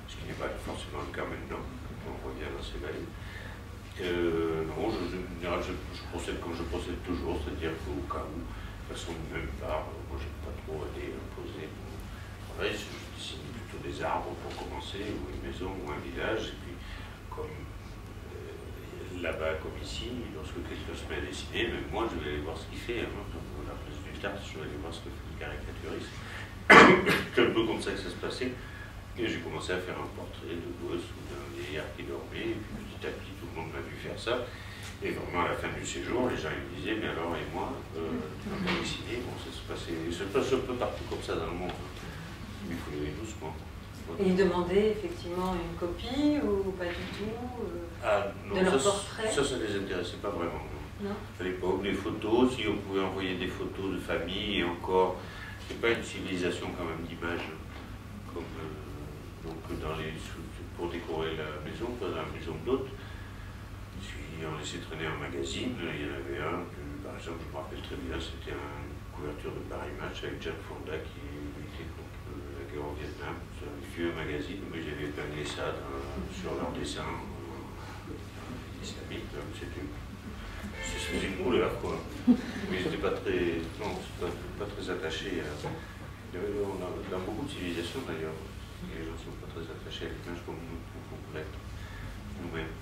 ce qui n'est pas forcément le cas maintenant, quand on revient dans ces vallées. Non, je procède comme je procède toujours, c'est-à-dire qu'au cas où, de façon de même part, moi je n'ai pas trop été imposé. Je dessine plutôt des arbres pour commencer, ou une maison, ou un village, et puis comme là-bas, comme ici, lorsque quelqu'un se met à dessiner, même moi je vais aller voir ce qu'il fait, hein, dans la place du Start, je vais aller voir ce que fait le caricaturiste. C'est un peu comme ça que ça se passait. Et j'ai commencé à faire un portrait de gosse ou d'un vieillard qui dormait, et puis petit à petit tout le monde m'a vu faire ça. Et vraiment à la fin du séjour, les gens ils me disaient, mais alors et moi, tu m'as pas dessiné, bon ça se passe un peu partout comme ça dans le monde. Mais il faut y aller doucement. Et ils demandaient effectivement une copie ou pas du tout non, de leur portrait? Ça les intéressait pas vraiment. Non. À l'époque, des photos, si on pouvait envoyer des photos de famille, et encore, c'est pas une civilisation quand même d'images, comme donc pour décorer la maison, pas dans la maison d'hôtes. Puis on laissait traîner un magazine, il y en avait un, par exemple, je me rappelle très bien, c'était une couverture de Paris Match avec Jane Fonda qui luttait contre la guerre au Vietnam. C'est un vieux magazine, mais j'avais épinglé ça sur leur dessin islamique, ça se faisait une couleur, quoi. Mais j'étais pas très, pas très attaché à... Dans beaucoup de civilisations, d'ailleurs, les gens ne sont pas très attachés à l'image comme nous pouvons l'être nous-mêmes.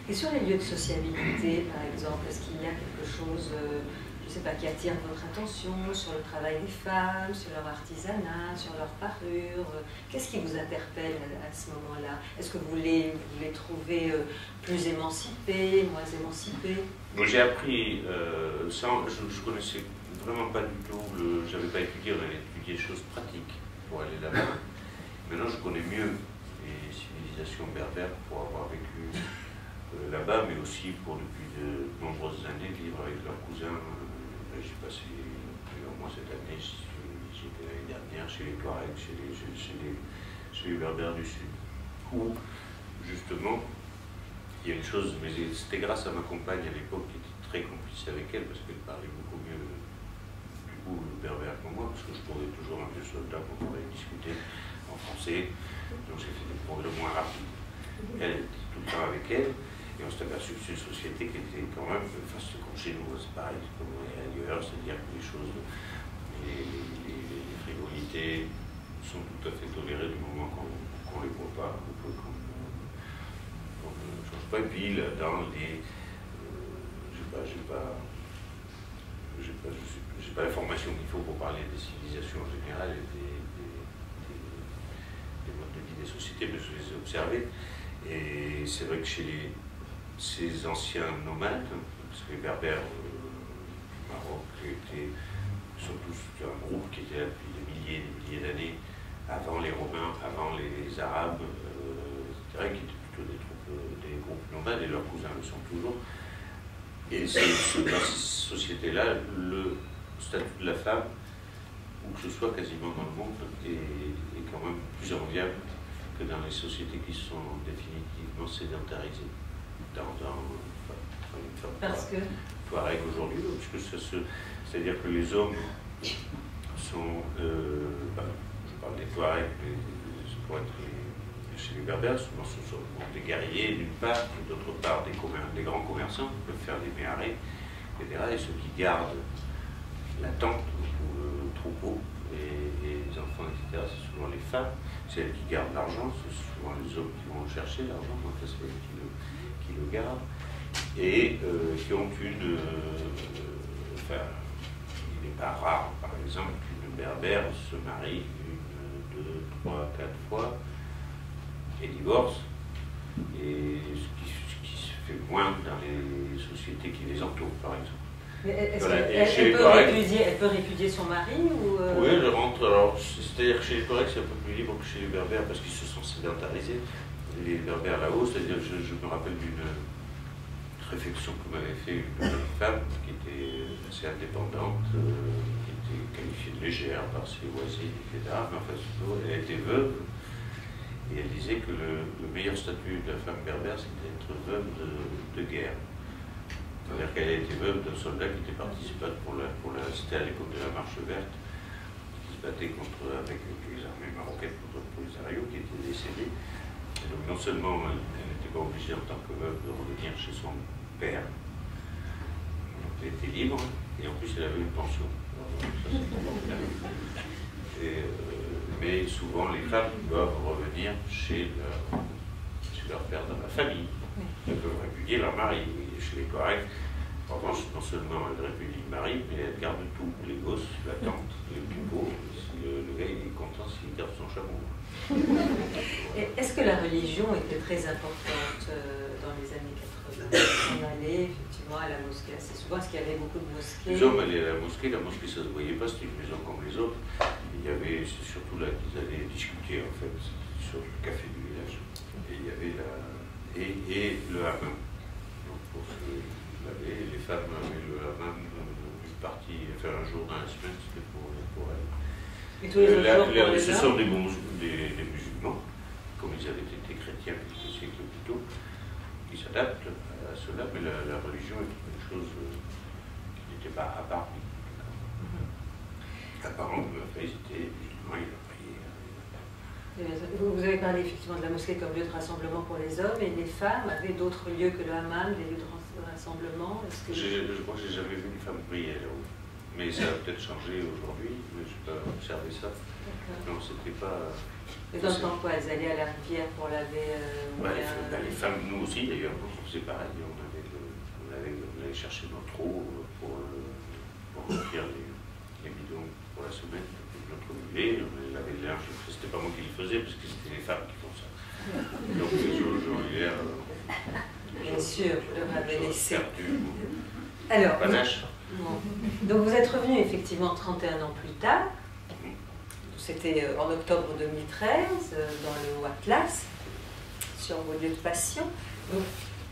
Et sur les lieux de sociabilité, par exemple, est-ce qu'il y a quelque chose, je ne sais pas, qui attire votre attention sur le travail des femmes, sur leur artisanat, sur leur parure? Qu'est-ce qui vous interpelle à ce moment-là? Est-ce que vous les trouvez plus émancipés, moins émancipés? Moi, j'ai appris ça, je connaissais vraiment pas du tout, j'avais pas étudié, on allait étudier des choses pratiques pour aller là-bas. Maintenant, je connais mieux les civilisations berbères pour avoir vécu là-bas, mais aussi pour depuis de nombreuses années vivre avec leurs cousins. J'ai passé plusieurs mois cette année, j'étais l'année dernière chez les Touaregs, chez les Berbères du Sud, où justement il y a une chose, mais c'était grâce à ma compagne à l'époque qui était très complice avec elle, parce qu'elle parlait beaucoup mieux du coup le berbère que moi, parce que je trouvais toujours un vieux soldat pour pouvoir discuter en français, donc j'ai fait des progrès moins rapides. Elle était tout le temps avec elle. Et on s'est aperçu que c'est une société qui était quand même, enfin c'est comme chez nous, c'est pareil, c'est comme ailleurs, c'est-à-dire que les choses, les frivolités sont tout à fait tolérées du moment qu'on ne les voit pas, qu'on ne change pas. Et puis là, dans les, j'ai pas l'information qu'il faut pour parler des civilisations en général et des modes de vie des sociétés, mais je les ai observés. Et c'est vrai que chez ces anciens nomades, parce que les Berbères du Maroc sont tous un groupe qui était là depuis des milliers d'années, avant les Romains, avant les Arabes, etc., qui étaient plutôt des groupes nomades, et leurs cousins le sont toujours. Et dans ces sociétés-là, le statut de la femme, où que ce soit quasiment dans le monde, est quand même plus enviable que dans les sociétés qui sont définitivement sédentarisées. Parce que Touareg aujourd'hui, c'est-à-dire que les hommes sont, je parle des Touaregs, pour être chez les Berbères, souvent ce sont des guerriers d'une part, et d'autre part des grands commerçants qui peuvent faire des méharés, etc. Et ceux qui gardent la tente ou le troupeau, et les enfants, etc., c'est souvent les femmes, c'est elles qui gardent l'argent, c'est souvent les hommes qui vont chercher l'argent, donc c'est elles qui le gardent, et qui ont enfin, il n'est pas rare, par exemple, qu'une berbère se marie 1, 2, 3, 4 fois et divorce, et ce qui se fait moins dans les sociétés qui les entourent, par exemple. Mais elle peut répudier son mari ou Oui, elle rentre. Alors, c'est-à-dire que chez les Touaregs, c'est un peu plus libre que chez les Berbères parce qu'ils se sont sédentarisés. Les Berbères là-haut, c'est-à-dire, je me rappelle d'une réflexion que m'avait fait une femme qui était assez indépendante, qui était qualifiée de légère par ses voisines, etc. Mais enfin, elle était veuve et elle disait que le meilleur statut de la femme berbère, c'était d'être veuve de guerre. C'est-à-dire qu'elle a été veuve d'un soldat qui était parti se battre c'était à l'époque de la Marche Verte, qui se battait avec les armées marocaines contre le Polisario, qui était décédé. Et donc non seulement elle n'était pas obligée en tant que veuve de revenir chez son père, donc elle était libre, et en plus elle avait une pension. Mais souvent les femmes doivent revenir chez leur père dans la famille. Elles peuvent répudier leur mari. Chez les Touaregs, En revanche, non seulement elle répudie le mari, mais elle garde tout, les gosses, la tante, les pipeaux. Le gars, il est content s'il garde son chameau. Est-ce que la religion était très importante dans les années 80? On allait effectivement à la mosquée assez souvent, parce qu'il y avait beaucoup de mosquées. Les hommes allaient à la mosquée ça ne se voyait pas, c'était une maison comme les autres. Il y avait, c'est surtout là qu'ils allaient discuter en fait, sur le café du village. Et il y avait le hammam. Donc pour se laver, les femmes avaient le hammam, une partie, enfin un jour dans la semaine, c'était pour elles. Et tous les autres jours, ce sont des musulmans, comme ils avaient été chrétiens quelques siècles plus tôt, qui s'adaptent à cela, mais la religion est une chose qui n'était pas à part. Apparemment, ils étaient musulmans, ils priaient. Vous avez parlé effectivement de la mosquée comme lieu de rassemblement pour les hommes, et les femmes avaient d'autres lieux que le hammam, des lieux de rassemblement. Je crois que j'ai jamais vu une femme prier là-haut. Mais ça a peut-être changé aujourd'hui, mais je n'ai pas observé ça. Non, c'était pas... Et dans le temps quoi, elles allaient à la rivière pour laver... les femmes, nous aussi d'ailleurs, on faisait pareil. On allait chercher notre eau pour remplir les bidons pour la semaine, notre mulet, on allait laver le linge. C'était pas moi qui le faisais, parce que c'était les femmes qui font ça. Donc les jours l'hiver... Bien sûr, vous leur avez laissé. Alors, donc vous êtes revenu effectivement 31 ans plus tard, c'était en octobre 2013, dans le Haut-Atlas, sur vos lieux de passion. Donc,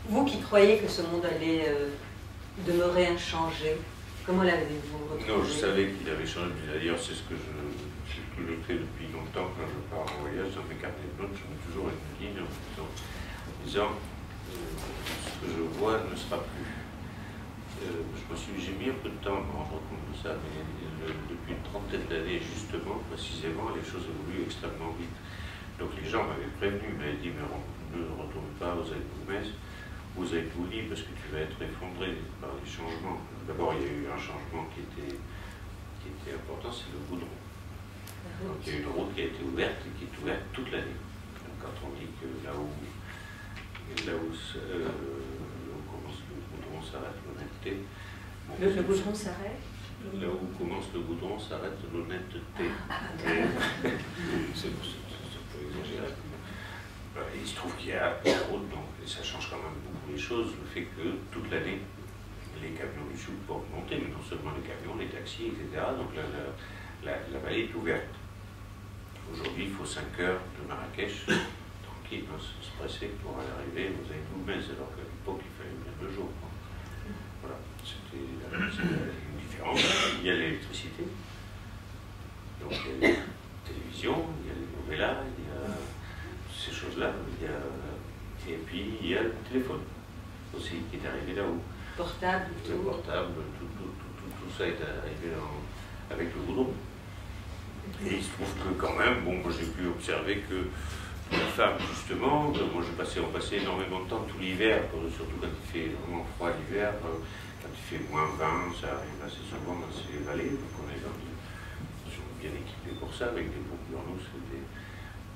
vous qui croyez que ce monde allait demeurer inchangé, comment l'avez-vous retrouvé? Non, je savais qu'il avait changé. D'ailleurs, c'est ce que je fais depuis longtemps quand je pars en voyage, dans mes carnets de notes, je mets toujours une ligne en disant ce que je vois ne sera plus. J'ai mis un peu de temps à me rendre compte de ça, mais depuis une trentaine d'années, justement, précisément, les choses évoluent extrêmement vite. Donc les gens m'avaient prévenu, m'avaient dit, mais ne retourne pas aux Aït-Boumès, aux Aït-Bouli, parce que tu vas être effondré par les changements. D'abord, il y a eu un changement qui était important, c'est le goudron. Donc il y a une route qui a été ouverte et qui est ouverte toute l'année. Quand on dit que là où commence le goudron s'arrête l'honnêteté. Le goudron s'arrête? Là où commence le goudron s'arrête l'honnêteté. C'est un peu exagéré. Il se trouve qu'il y a une route, donc ça change quand même beaucoup les choses. Le fait que toute l'année, les camions du sud peuvent monter, mais non seulement les camions, les taxis, etc. Donc la vallée est ouverte. Aujourd'hui, il faut 5 heures de Marrakech, tranquille, sans se presser pour arriver aux Aït-Boumès, alors qu'à l'époque, il fallait bien 2 jours. Voilà, c'était une différence. Il y a l'électricité, donc il y a la télévision, il y a les novellas, il y a ces choses-là, et puis il y a le téléphone aussi qui est arrivé là-haut. Portable, le portable, tout ça est arrivé avec le goudron. Et il se trouve que quand même, bon, moi j'ai pu observer que la femme, justement, moi on passait énormément de temps tout l'hiver, surtout quand il fait vraiment froid l'hiver, quand il fait moins 20, ça arrive assez souvent dans ces vallées, donc on est ils sont bien équipés pour ça, avec des pompes d'urnos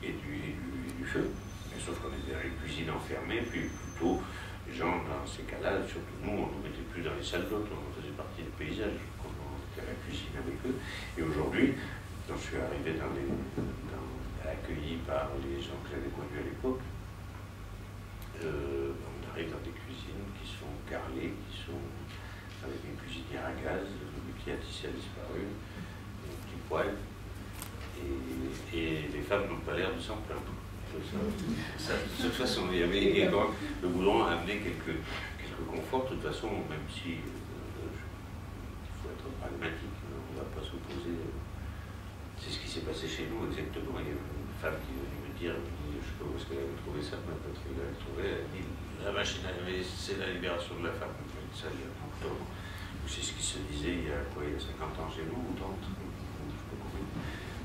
et du feu. Mais sauf qu'on était dans les cuisines enfermées, puis plutôt, les gens, dans ces cas-là, surtout nous, on ne nous mettait plus dans les salles d'hôtes, on faisait partie du paysage, on était à la cuisine avec eux. Et aujourd'hui, quand je suis arrivé accueilli par les gens que j'avais connus à l'époque, on arrive dans des cuisines qui sont carrelées, qui sont avec une cuisinière à gaz, le qui a tissé a disparu, des petits poêles, et les femmes n'ont pas l'air de s'en plaindre. De toute façon, il y avait, le goudron a amené quelques conforts, de toute façon, même si il faut être pragmatique, on ne va pas s'opposer. C'est ce qui s'est passé chez nous exactement. Il y a une femme qui est venue me dire, je ne sais pas où est-ce qu'elle avait trouvé ça, ma patrie l'avait trouvé, elle a dit, la machine à laver, c'est la libération de la femme. Ça, il y a longtemps. C'est ce qui se disait il y a 50 ans chez nous, ou 30, je ne sais pas combien.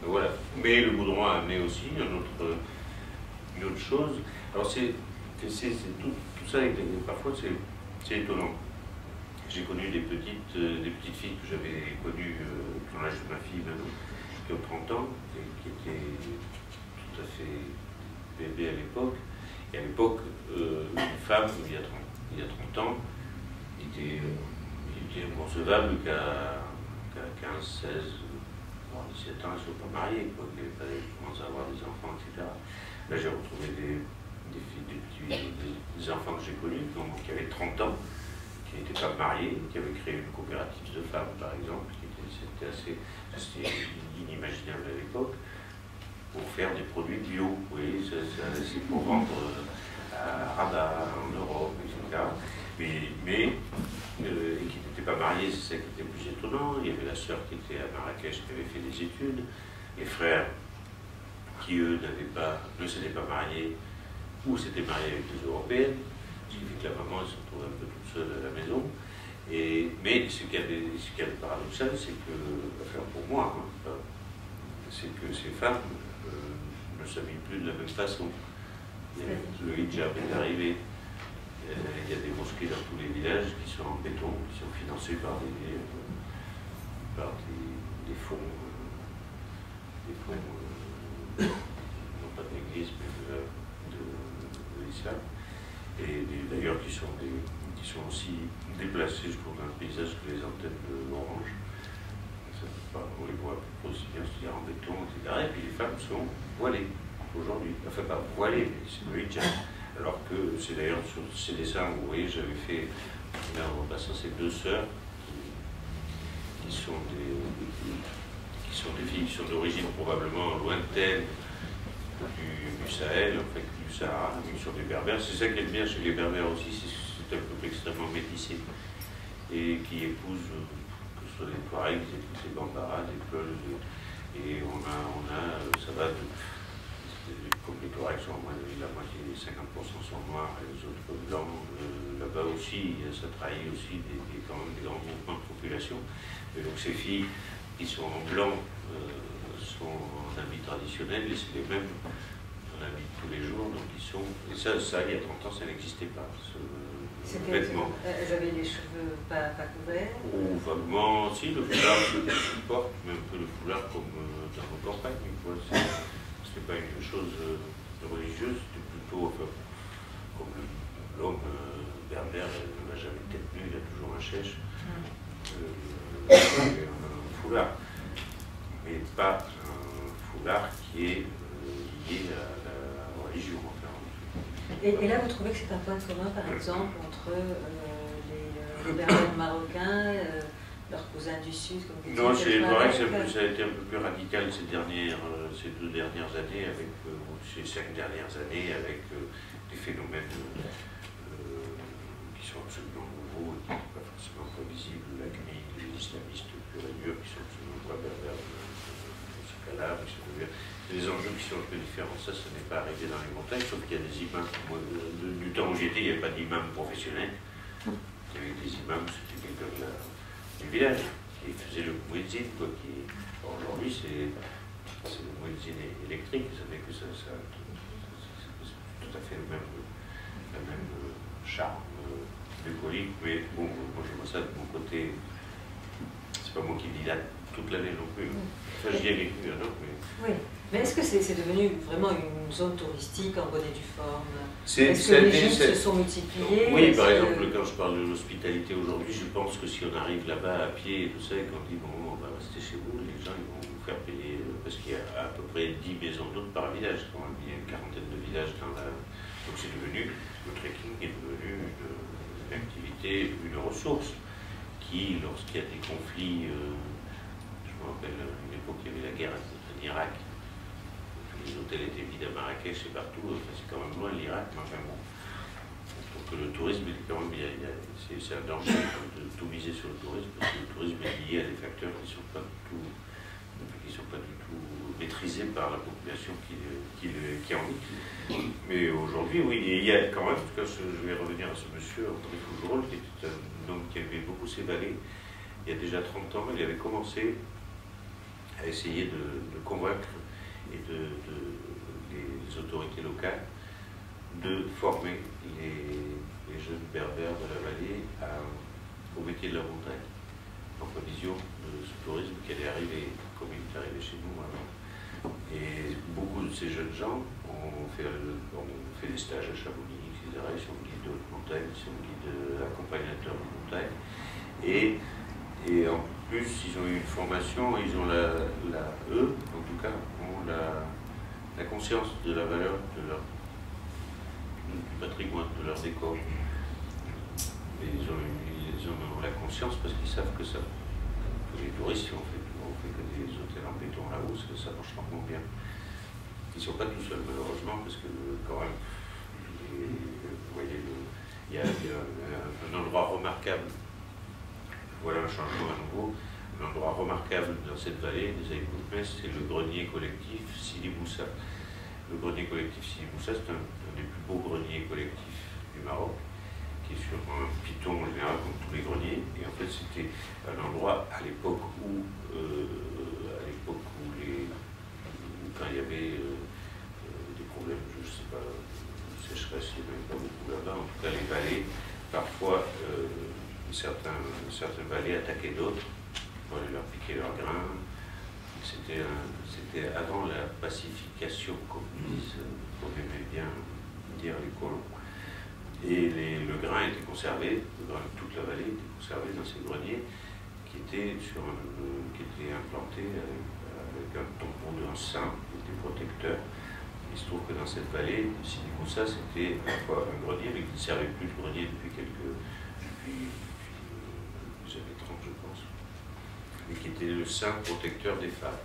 Donc voilà. Mais le goudron a amené aussi une autre chose. Alors tout ça, parfois c'est étonnant. J'ai connu des petites filles que j'avais connues dans l'âge de ma fille maintenant, qui ont 30 ans, et qui étaient tout à fait bébés à l'époque. Et à l'époque, une femme, il y a 30 ans, était était inconcevable qu'à 15, 16, voire 17 ans, ils ne soient pas mariés, quoi. Ils commencent à avoir des enfants, etc. Là, j'ai retrouvé des enfants que j'ai connus, qui avaient 30 ans, qui n'étaient pas mariés, qui avaient créé une coopérative de femmes, par exemple, c'était inimaginable à l'époque, pour faire des produits bio. Oui, c'est pour vendre à Rabat, en Europe, etc. Mais qui n'étaient pas mariés, c'est ça qui était plus étonnant. Il y avait la sœur qui était à Marrakech, qui avait fait des études, les frères qui, eux, ne s'étaient pas mariés, ou s'étaient mariés avec des Européennes, ce qui fait que la maman se retrouvait un peu toute seule à la maison. Mais ce qu'il y a de paradoxal, c'est que, enfin pour moi, hein, c'est que ces femmes ne s'habillent plus de la même façon. Le hijab est arrivé. Il y a des mosquées dans tous les villages qui sont en béton, qui sont financées par des fonds, non pas de l'église, mais de l'islam, et d'ailleurs qui sont aussi déplacés, je trouve, dans le paysage que les antennes d'Orange. On les voit aussi bien se dire en béton, etc. Et puis les femmes sont voilées aujourd'hui. Enfin, pas voilées, mais c'est le hijab. Alors que c'est d'ailleurs sur ces dessins, vous voyez, j'avais fait, là en passant, ces deux sœurs qui sont des filles qui sont d'origine probablement lointaine du Sahel, en fait, du Sahara, mais qui sont des berbères. C'est ça qui est bien chez les berbères aussi, c'est un peuple extrêmement métissé et qui épouse, que ce soit des Touaregs, des Bambara, des Peuls, et ça va comme les Touaregs sont la moitié, 50% sont noirs et les autres blancs, là-bas aussi, ça trahit aussi quand même des grands mouvements de population. Et donc ces filles qui sont en blanc sont en habit traditionnel et c'est les mêmes en habit de tous les jours, donc ils sont... Et ça il y a 30 ans, ça n'existait pas, ce vêtement. Elles avaient les cheveux pas couverts? Ou vaguement, si, le foulard, je porte, mais un peu le foulard comme dans nos campagnes, c'était pas une chose religieuse, c'était plutôt, enfin, comme l'homme berbère n'a jamais tête nue, il a toujours un chèche, un foulard, mais pas un foulard qui est lié à la religion. Enfin. Et là, vous trouvez que c'est un point commun, par exemple, entre les berbères marocains, leurs cousins du Sud, comme vous dites? Non, c'est vrai que ça a été un peu plus radical ces 2 dernières années, ces 5 dernières années, avec des phénomènes qui sont absolument nouveaux et qui ne sont pas forcément prévisibles, la CNIL, les islamistes purs et durs, qui sont absolument pas berbères dans ce cas-là. C'est des enjeux qui sont un peu différents. Ça n'est pas arrivé dans les montagnes, sauf qu'il y a des imams. Moi, du temps où j'étais, il n'y avait pas d'imam professionnel. Il y avait des imams, c'était quelqu'un du village qui faisait le muezzin, quoi. Aujourd'hui, c'est le muezzin électrique, ça fait que c'est tout à fait le même charme bucolique, mais bon, moi je vois ça de mon côté, c'est pas moi qui vis là toute l'année non plus. Enfin, j'y ai vécu, non, mais... Oui. Mais est-ce que c'est devenu vraiment une zone touristique en bonne et due forme? Est-ce que les gîtes se sont multipliés? Oui, par exemple, quand je parle de l'hospitalité aujourd'hui, je pense que si on arrive là-bas à pied, vous savez, quand on dit bon, on va rester chez vous, les gens ils vont vous faire payer, parce qu'il y a à peu près 10 maisons d'hôtes par village, quand même, il y a une quarantaine de villages dans la... Donc c'est devenu, le trekking est devenu une activité, une ressource, qui, lorsqu'il y a des conflits, je me rappelle une époque, il y avait la guerre en Irak, les hôtels étaient vides à Marrakech et partout, enfin, c'est quand même loin l'Irak, mais enfin bon. Donc le tourisme, quand même, c'est un danger de tout miser sur le tourisme, parce que le tourisme est lié à des facteurs qui ne sont pas du tout maîtrisés par la population qui en vit. Mais aujourd'hui, oui, il y a quand même, en tout cas, je vais revenir à ce monsieur, André Fougerolles, qui était un homme qui avait beaucoup s'évader. Il y a déjà 30 ans, il avait commencé à essayer de convaincre et les autorités locales de former les jeunes berbères de la vallée au métier de la montagne, en prévision de ce tourisme qui allait arriver, comme il est arrivé chez nous avant. Et beaucoup de ces jeunes gens ont fait des stages à Chamonix, etc. Ils sont guides de haute montagne, ils sont guides accompagnateurs de montagne. Et en plus, ils ont eu une formation, ils ont eux, en tout cas, ont la conscience de la valeur de leur du patrimoine, de leur décor. Et ils ont la conscience parce qu'ils savent que les touristes, si on fait que des hôtels en béton là-haut, ça marche vraiment bien. Ils ne sont pas tout seuls, malheureusement, parce que quand même, vous voyez, il y a un endroit remarquable. Voilà un changement à nouveau. Un endroit remarquable dans cette vallée des Aïkoutmès, c'est le grenier collectif Sidi Moussa. Le grenier collectif Sidi Moussa, c'est un des plus beaux greniers collectifs du Maroc, qui est sur un piton en général comme tous les greniers. Et en fait, c'était un endroit à l'époque où quand il y avait des problèmes, je ne sais pas, de sécheresse, il n'y avait pas beaucoup là-bas. En tout cas, les vallées, parfois, certains vallées attaquaient d'autres pour aller leur piquer leurs grains. C'était avant la pacification, comme aimait bien dire les colons. Et le grain était conservé, le grain de toute la vallée était conservé dans ces greniers qui étaient implantés avec un tampon d'un sein qui était protecteur. Il se trouve que dans cette vallée, Sidi Moussa, c'était à la fois un grenier, mais qui ne servait plus de grenier depuis les années 30, je pense, et qui était le sein protecteur des femmes.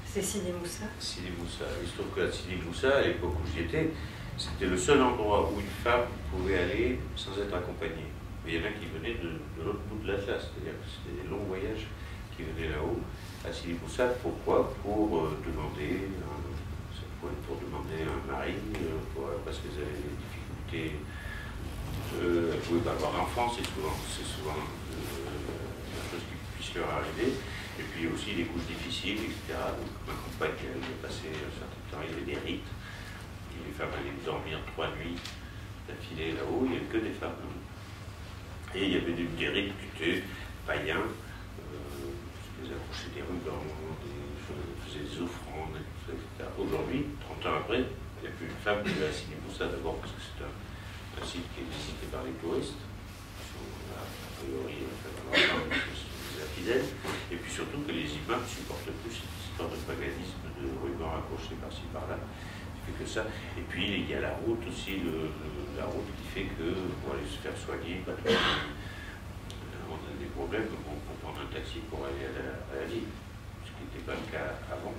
C'est Sidi Moussa? Sidi Moussa. Il se trouve qu'à Sidi Moussa, à l'époque où j'y étais, c'était le seul endroit où une femme pouvait aller sans être accompagnée. Mais il y en a qui venaient de l'autre bout de l'Atlas, c'est-à-dire que c'était des longs voyages qui venaient là-haut, à Sidi Moussa. Pourquoi? Pour demander un mari, parce qu'elles avaient des difficultés. Elles ne pouvaient pas avoir d'enfants, c'est souvent la chose qui puisse leur arriver. Et puis aussi des couches difficiles, etc. Donc ma compagne, elle a passé un certain temps, il y avait des rites. Et les femmes allaient dormir 3 nuits d'affilée là-haut, il n'y avait que des femmes. Et il y avait des rites qui étaient païens, ils accrochaient des rubans, faisaient des offrandes, etc. Aujourd'hui, 30 ans après, il n'y a plus une femme qui va à Sidi Moussa, d'abord parce que c'est un site qui est visité par les touristes, qui sont a priori des infidèles, et puis surtout que les imams ne supportent plus cette histoire de paganisme, de rubans accrochés par-ci par-là. Que ça. Et puis il y a la route aussi, la route qui fait que pour aller se faire soigner, on a des problèmes pour prendre un taxi pour aller à la ville, ce qui n'était pas le cas avant.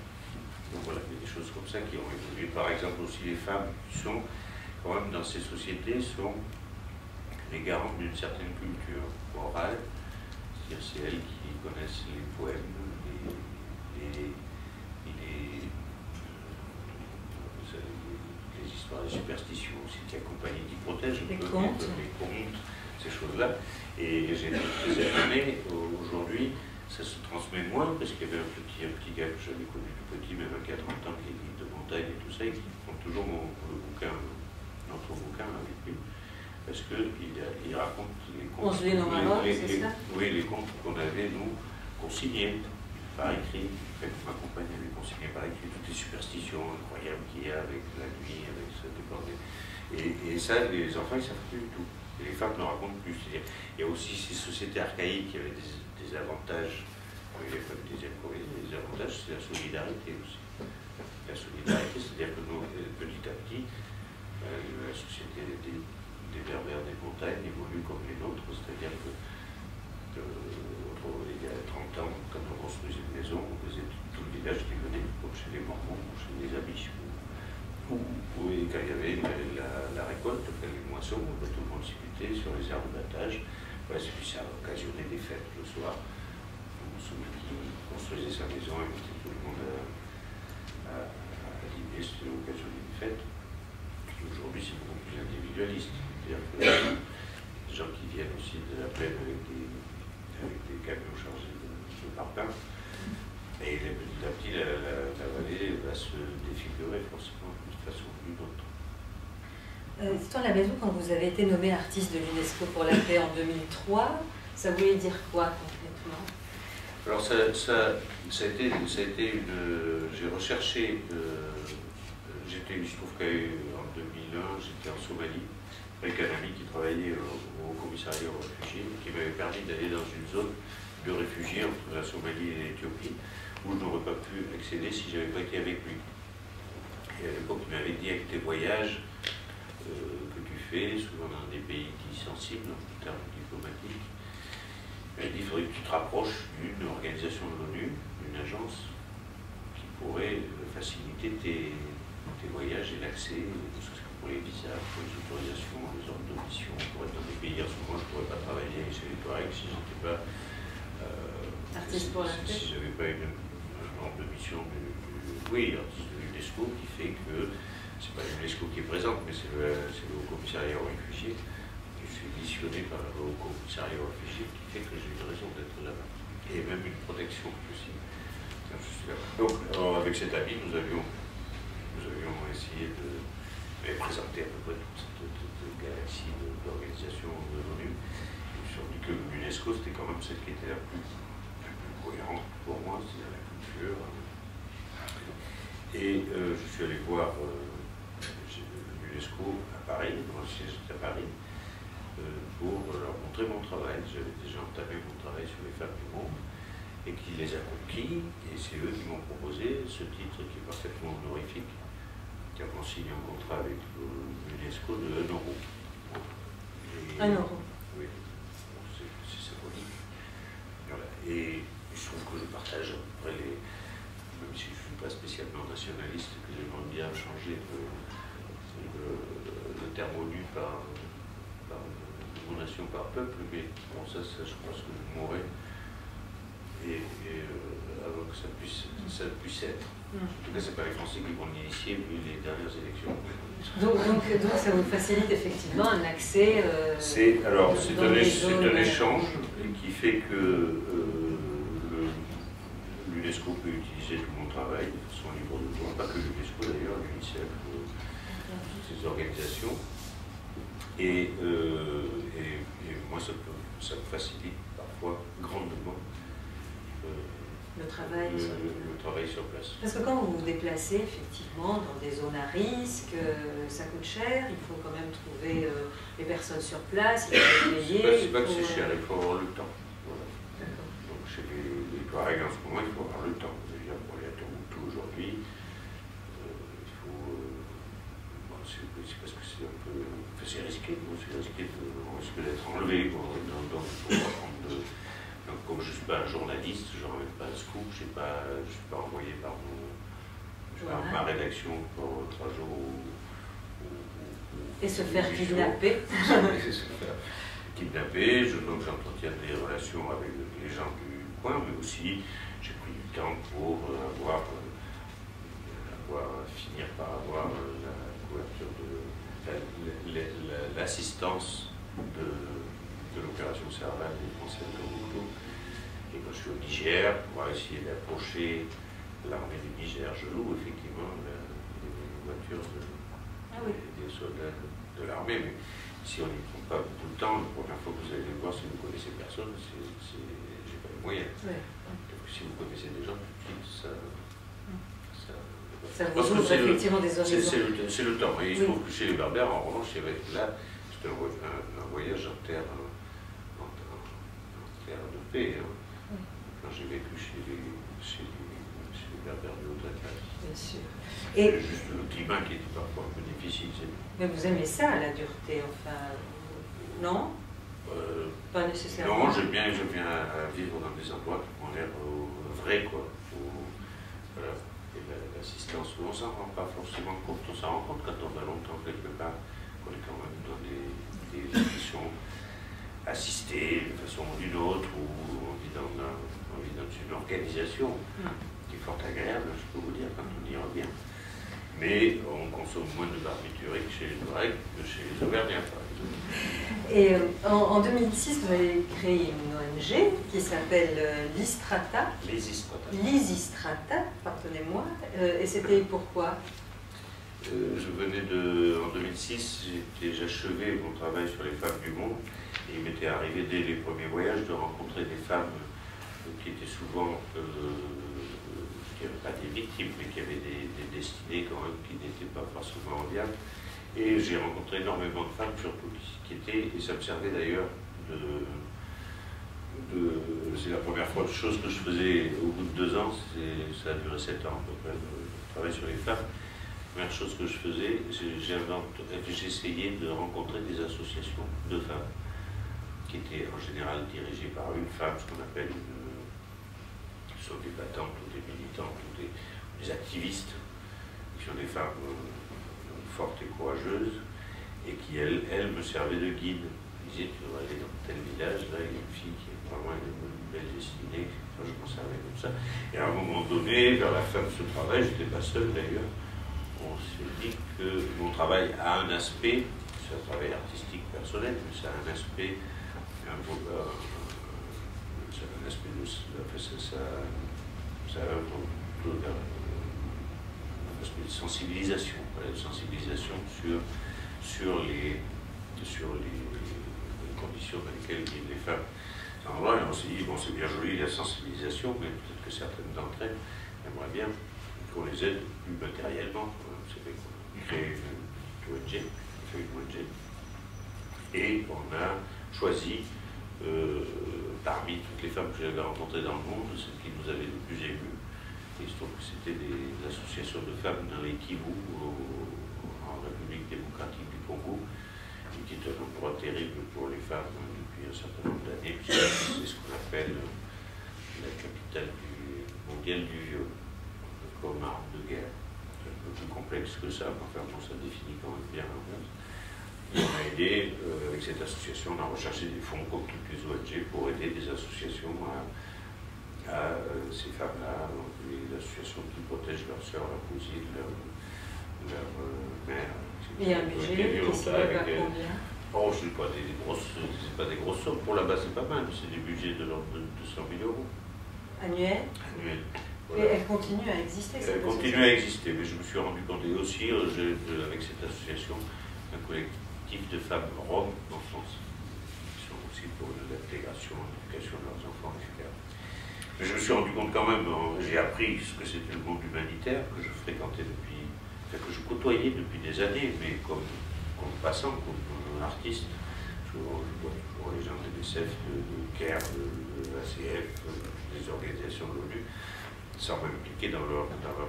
Donc voilà, il y a des choses comme ça qui ont évolué. Par exemple aussi les femmes qui sont quand même dans ces sociétés sont les garantes d'une certaine culture orale, c'est-à-dire c'est elles qui connaissent les poèmes, les histoires des superstitions aussi qui accompagnent, qui protègent les contes, ces choses-là. Et j'ai été très étonné, aujourd'hui, ça se transmet moins, parce qu'il y avait un petit gars que j'avais connu tout petit, même à 40 ans, qui est guide de montagne et tout ça, et qui prend toujours notre bouquin avec lui, parce qu'il raconte les contes. Oui, les contes qu'on avait, nous, consignés par écrit. Ma compagne avait consigné par écrit toutes les superstitions incroyables qu'il y a avec la nuit, avec ce débordé. Et ça, les enfants, ils ne savent plus du tout. Et les femmes ne racontent plus. Il y a aussi ces sociétés archaïques qui avaient des avantages. Il n'y a pas des inconvénients, les avantages, c'est la solidarité aussi. La solidarité, c'est-à-dire que nous, petit à petit, la société des berbères des montagnes évolue comme les nôtres, c'est-à-dire que il y a 30 ans, quand on construisait une maison, on faisait tout le village qui venait, comme chez les Mormons, chez les Amish, ou quand il y avait la récolte, quand les moissons, tout le monde s'y mettait sur les aires de battage. Ouais, et puis ça occasionnait des fêtes le soir. Celui qui construisait sa maison invitait tout le monde à dîner, c'était l'occasion d'une fête. Aujourd'hui, c'est beaucoup plus individualiste. C'est-à-dire que les gens qui viennent aussi de la plaine avec des camions chargés de parpaings. Et petit à petit, la vallée va se défigurer forcément d'une façon ou d'une autre. Dites-on la maison, quand vous avez été nommé artiste de l'UNESCO pour la paix en 2003, ça voulait dire quoi concrètement? Alors ça a été une... J'ai recherché... il se trouve qu'en 2001, j'étais en Somalie avec un ami qui travaillait au commissariat aux réfugiés, qui m'avait permis d'aller dans une zone de réfugiés entre la Somalie et l'Éthiopie, où je n'aurais pas pu accéder si je n'avais pas été avec lui. Et à l'époque, il m'avait dit, avec tes voyages que tu fais, souvent dans des pays dits sensibles en termes diplomatiques, il m'a dit, il faudrait que tu te rapproches d'une organisation de l'ONU, d'une agence, qui pourrait faciliter tes voyages et l'accès, pour les visas, pour les autorisations, les ordres de mission, pour être dans des pays. En ce moment, je ne pourrais pas travailler chez les Touaregs si je n'étais pas... artiste pour la paix. Si je n'avais pas une ordre de mission oui, artiste de l'UNESCO, qui fait que, c'est pas l'UNESCO qui est présente, mais c'est le Haut Commissariat aux réfugiés. Je suis missionné par le Haut Commissariat aux réfugiés, qui fait que j'ai une raison d'être là-bas. Et même une protection aussi. Quand je suis là-bas. Donc, avec cet ami, nous avions essayé de présenter à peu près toute cette galaxie d'organisations de l'ONU. Je me suis rendu que l'UNESCO, c'était quand même celle qui était la plus cohérente pour moi, c'est-à-dire la culture. Et je suis allé voir l'UNESCO à Paris, dans le siège à Paris, pour leur montrer mon travail. J'avais déjà entamé mon travail sur les femmes du monde, et qui les a conquis, et c'est eux qui m'ont proposé ce titre qui est parfaitement honorifique, car on signe un contrat avec l'UNESCO de 1 euro. Et, 1 euro. Oui, c'est symbolique. Voilà. Et je trouve que je partage à peu près les... Même si je ne suis pas spécialement nationaliste, que j'aimerais bien changer le terme ONU par nation par peuple, mais bon, ça je pense que je mourrai. Et avant que ça puisse être. En tout cas, ce n'est pas les Français qui vont l'initier vu les dernières élections. Donc ça vous facilite effectivement un accès c'est un échange qui fait que l'UNESCO peut utiliser tout mon travail de façon libre de droit, pas que l'UNESCO d'ailleurs, l'UNICEF, toutes ces organisations. Et moi, ça me facilite parfois grandement le travail sur place. Parce que quand vous vous déplacez effectivement dans des zones à risque, ça coûte cher, il faut quand même trouver les personnes sur place, il faut les payer. C'est pas que c'est cher, il faut avoir le temps. Voilà. Donc chez les Touaregs en ce moment, il faut avoir le temps. Déjà pour aller à Tombouctou aujourd'hui, il faut... c'est parce que c'est un peu... Enfin, c'est risqué, on risque d'être enlevé. Donc comme je ne suis pas un journaliste, je ne ramène pas un scoop, je ne suis pas envoyé par ma rédaction pour 3 jours et se faire kidnapper. Se faire kidnapper, donc j'entretiens des relations avec les gens du coin, mais aussi j'ai pris du temps pour finir par avoir la couverture de l'assistance de l'opération Serval des Français de Tombouctou. Et quand je suis au Niger, pour essayer d'approcher l'armée du Niger, je loue effectivement les voitures des soldats de l'armée. Mais si on n'y prend pas beaucoup de temps, la première fois que vous allez les voir, si vous connaissez personne, j'ai pas les moyens. Ouais. Donc, si vous connaissez des gens, tout de suite, ça vous ouvre effectivement des horizons. C'est le temps. Et il se trouve que chez les Berbères, en revanche, là, c'était un voyage en terre de paix. Hein. Quand j'ai vécu chez les Berbères de Haute-Atlas. Bien sûr. Et juste le climat qui était parfois un peu difficile. Mais vous aimez ça, la dureté, enfin, non? Pas nécessairement. Non, j'aime bien vivre dans des endroits qui ont l'air vrais, quoi. Voilà. Et l'assistance, on s'en rend pas forcément compte. On s'en rend compte quand on va longtemps quelque part, qu'on est quand même dans des missions assistées d'une façon ou d'une autre, ou on vit dans une organisation qui est fort agréable, je peux vous dire, quand on y revient. Mais on consomme moins de barbiturique chez les Touaregs que chez les Auvergnats, par exemple. Et en 2006, vous avez créé une ONG qui s'appelle Lysistrata. Lysistrata, pardonnez-moi. Et c'était pourquoi? Je venais en 2006, j'achevais mon travail sur les femmes du monde, et il m'était arrivé dès les premiers voyages de rencontrer des femmes qui étaient souvent qui n'avaient pas des victimes, mais qui avaient des destinées quand même qui n'étaient pas forcément enviables. Et j'ai rencontré énormément de femmes, surtout qui étaient, et ça me servait d'ailleurs c'est la première chose que je faisais au bout de 2 ans, ça a duré 7 ans à peu près, de travail sur les femmes. La première chose que je faisais, j'essayais de rencontrer des associations de femmes, qui étaient en général dirigées par une femme, ce qu'on appelle qui sont des battantes ou des militantes ou des activistes, qui sont des femmes fortes et courageuses, et qui, elles me servaient de guide. Ils disaient, tu devrais aller dans tel village, là, il y a une fille qui a vraiment une belle destinée. Enfin, je m'en servais comme ça. Et à un moment donné, vers la fin de ce travail, je n'étais pas seul d'ailleurs, on s'est dit que mon travail a un aspect, c'est un travail artistique personnel, mais ça a un aspect, ça a un aspect de sensibilisation, voilà, de sensibilisation sur les conditions dans lesquelles vivent les femmes. Alors là, on s'est dit, bon, c'est bien joli la sensibilisation, mais peut-être que certaines d'entre elles aimeraient bien qu'on les aide plus matériellement. C'est vrai qu'on a créé une ONG, et on a choisi, parmi toutes les femmes que j'avais rencontrées dans le monde, celles qui nous avaient le plus émues. Et il se trouve que c'était des associations de femmes dans les Kivu, en République démocratique du Congo, qui est un endroit terrible pour les femmes depuis un certain nombre d'années, puisque c'est ce qu'on appelle la capitale mondiale du viol, comme arme de guerre. C'est un peu plus complexe que ça, mais enfin bon, ça définit quand même bien l'ambiance. Et on a aidé, avec cette association, on a recherché des fonds comme toutes les ONG pour aider des associations à ces femmes-là, les associations qui protègent leurs sœurs, leurs cousines, leurs mères. Il y a un budget qui s'élève à combien? Oh, ce n'est pas des grosses sommes. Pour là-bas, c'est pas mal. C'est des budgets de l'ordre de 200 000 euros. Annuels? Annuels. Voilà. Et elle continue à exister, cette association? Elle continue à exister, mais je me suis rendu compte, et aussi, avec cette association, un collectif de femmes roms en France, qui sont aussi pour l'intégration, l'éducation de leurs enfants, etc. Mais je me suis rendu compte quand même, j'ai appris ce que c'était le monde humanitaire, que je fréquentais que je côtoyais depuis des années, mais comme passant, comme artiste. Je vois toujours les gens de l'UNICEF, de CARE, de l'ACF, des organisations de l'ONU, sans m'impliquer dans leur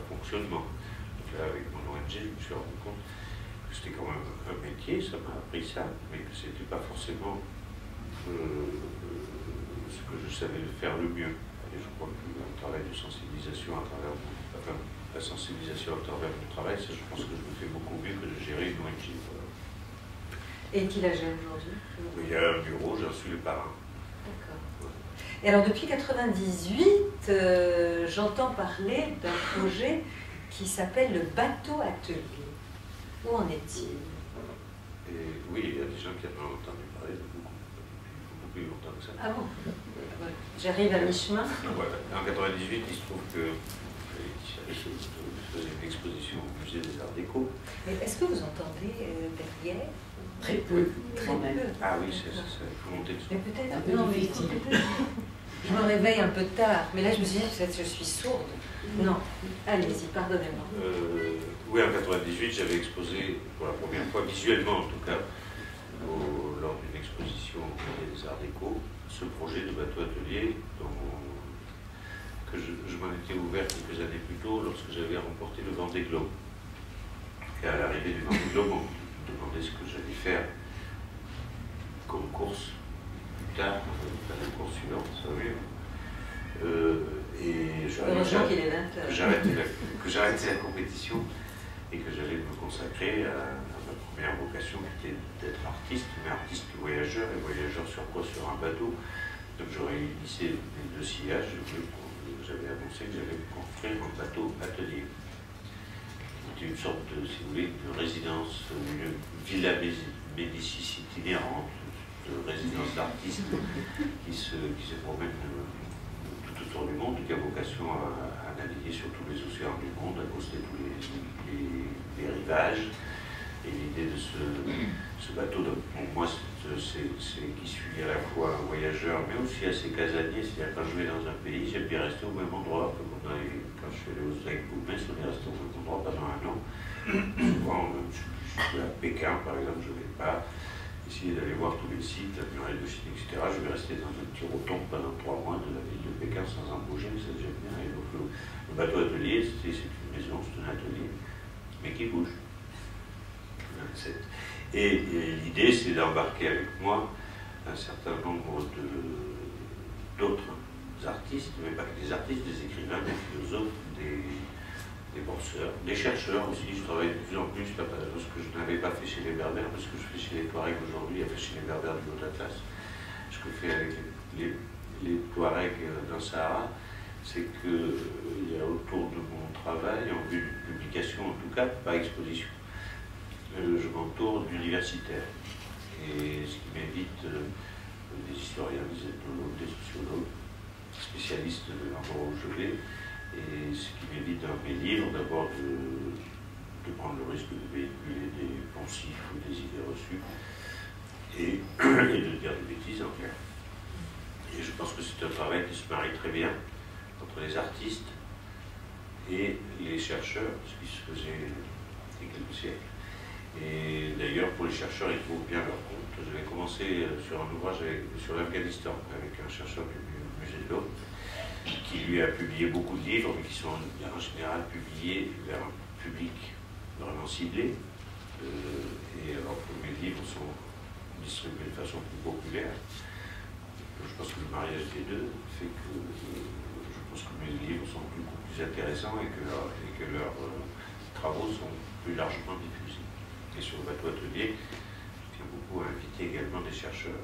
fonctionnement. Donc là, avec mon ONG, je me suis rendu compte que c'était quand même un métier, ça m'a appris ça, mais que ce n'était pas forcément ce que je savais faire le mieux. Et je crois qu'un travail de sensibilisation à travers la sensibilisation à travers mon travail, ça, je pense que je le fais beaucoup mieux que de gérer une ONG. Voilà. Et qui la gère aujourd'hui? Il y a un bureau, j'en suis le parrain. D'accord. Ouais. Et alors, depuis 1998, j'entends parler d'un projet qui s'appelle le bateau atelier. Où en est-il? Oui, il y a des gens qui en ont entendu parler beaucoup plus longtemps que ça. Ah bon? J'arrive à mi-chemin. Voilà. En 1998, il se trouve que je faisais une exposition au musée des Arts Déco. Est-ce que vous entendez derrière? Très peu, quand même. Ah oui, c'est ça, il faut monter le son. Mais peut-être un peu non, mais difficile. je me réveille un peu tard, mais là je me suis dit peut-être que je suis sourde. Non, allez-y, pardonnez-moi. Oui, en 1998, j'avais exposé pour la première fois, visuellement en tout cas, lors d'une exposition au musée des Arts Déco, ce projet de bateau atelier que je m'en étais ouvert quelques années plus tôt lorsque j'avais remporté le Vendée Globe. Et à l'arrivée du Vendée Globe, on me demandait ce que j'allais faire comme course plus tard, la course suivante, ça va mieux. Et que j'arrêtais la compétition et que j'allais me consacrer à ma première vocation qui était d'être artiste, mais artiste voyageur, et voyageur sur quoi? Sur un bateau. Donc j'aurais initié les 2 sillages, j'avais annoncé que j'allais construire un bateau atelier. C'était une sorte de, si vous voulez, de résidence, une villa Médicis itinérante, de résidence d'artistes qui se promène tout autour du monde, qui a vocation à naviguer sur tous les océans du monde, à coster tous les rivages. Et l'idée l'idée de ce bateau. Donc, pour moi, c'est qui suis à la fois un voyageur, mais aussi assez casanier. C'est-à-dire quand je vais dans un pays, j'aime bien rester au même endroit. Comme quand je suis allé aux Aigues-Boumès, on est resté au même endroit pendant un an. Souvent, je suis à Pékin, par exemple, je ne vais pas essayer d'aller voir tous les sites, la muraille de Chine, etc. Je vais rester dans un petit roton pendant 3 mois de la ville de Pékin sans en bouger, ça j'aime bien. Et donc, le bateau atelier, c'est une maison, c'est un atelier, mais qui bouge. Et l'idée, c'est d'embarquer avec moi un certain nombre d'autres artistes, mais pas que des artistes, des écrivains, des philosophes, des penseurs, des chercheurs aussi. Je travaille de plus en plus, là, ce que je n'avais pas fait chez les Berbères, parce que je fais chez les Touaregs aujourd'hui, enfin chez les Berbères du Haut-Atlas. Ce que je fais avec les Touaregs dans le Sahara, c'est qu'il y a autour de mon travail, en vue d'une publication en tout cas, pas exposition, je m'entoure d'universitaires. Et ce qui m'invite des historiens, des ethnologues, des sociologues, spécialistes de l'endroit où je vais, et ce qui m'évite dans mes livres d'abord de prendre le risque de véhiculer des poncifs ou des idées reçues et de dire des bêtises en clair. Et je pense que c'est un travail qui se marie très bien entre les artistes et les chercheurs, ce qui se faisait il y a quelques siècles. Et d'ailleurs, pour les chercheurs, il faut bien leur compte. J'avais commencé sur un ouvrage sur l'Afghanistan avec un chercheur du musée de l'eau qui lui a publié beaucoup de livres, mais qui sont en général publiés vers un public vraiment ciblé. Et alors que mes livres sont distribués de façon plus populaire, je pense que le mariage des deux fait que je pense que mes livres sont beaucoup plus intéressants et que leurs travaux sont plus largement diffusés. Et sur le bateau atelier, je tiens beaucoup à inviter également des chercheurs.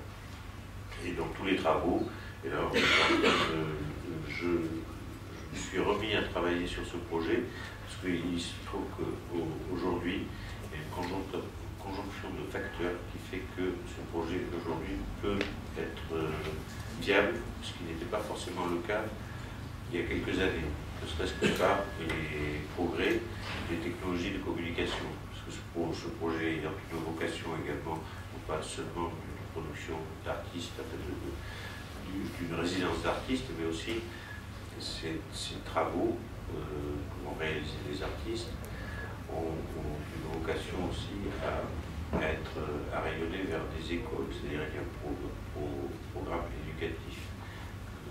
Et dans tous les travaux, et alors, je me suis remis à travailler sur ce projet, parce qu'il se trouve qu'aujourd'hui, il y a une conjonction de facteurs qui fait que ce projet aujourd'hui peut être viable, ce qui n'était pas forcément le cas il y a quelques années, ne serait-ce que par les progrès des technologies de communication. Ce projet ayant une vocation également, non pas seulement d'une production d'artistes, d'une résidence d'artistes, mais aussi ces travaux que vont réaliser les artistes ont une vocation aussi à rayonner vers des écoles, c'est-à-dire qu'il y a un programme éducatif que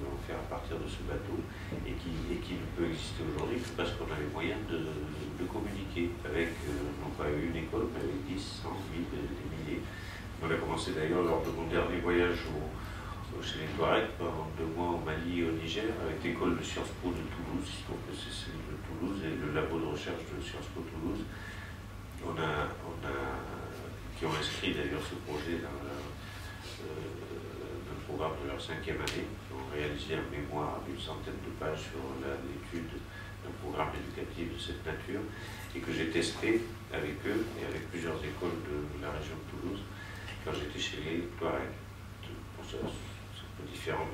nous allons faire à partir de ce bateau et qui ne peut exister aujourd'hui que parce qu'on a les moyens de communiquer avec, non pas une école, mais avec 10, 100, 1000, des milliers. On a commencé d'ailleurs lors de mon dernier voyage chez les Touaregs pendant 2 mois au Mali et au Niger avec l'école de Sciences Po de Toulouse, il se trouve que c'est celle de Toulouse et le labo de recherche de Sciences Po Toulouse. Qui ont inscrit d'ailleurs ce projet dans le programme de leur 5e année, qui ont réalisé un mémoire d'une centaine de pages sur l'étude d'un programme éducatif de cette nature, et que j'ai testé avec eux et avec plusieurs écoles de la région de Toulouse quand j'étais chez les Touaregs. Bon, c'est un peu différent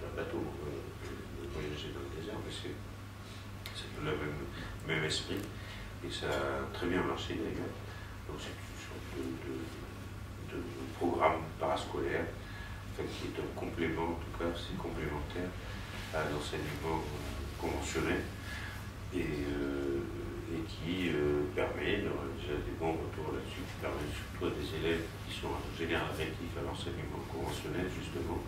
d'un bateau de voyager dans le désert, mais c'est le même esprit, et ça a très bien marché d'ailleurs. Donc c'est une sorte de programme parascolaire, qui est un complément, en tout cas c'est complémentaire à l'enseignement conventionnel et qui permet, j'ai des bons retours là-dessus, qui permet surtout à des élèves qui sont en général rétifs à l'enseignement conventionnel justement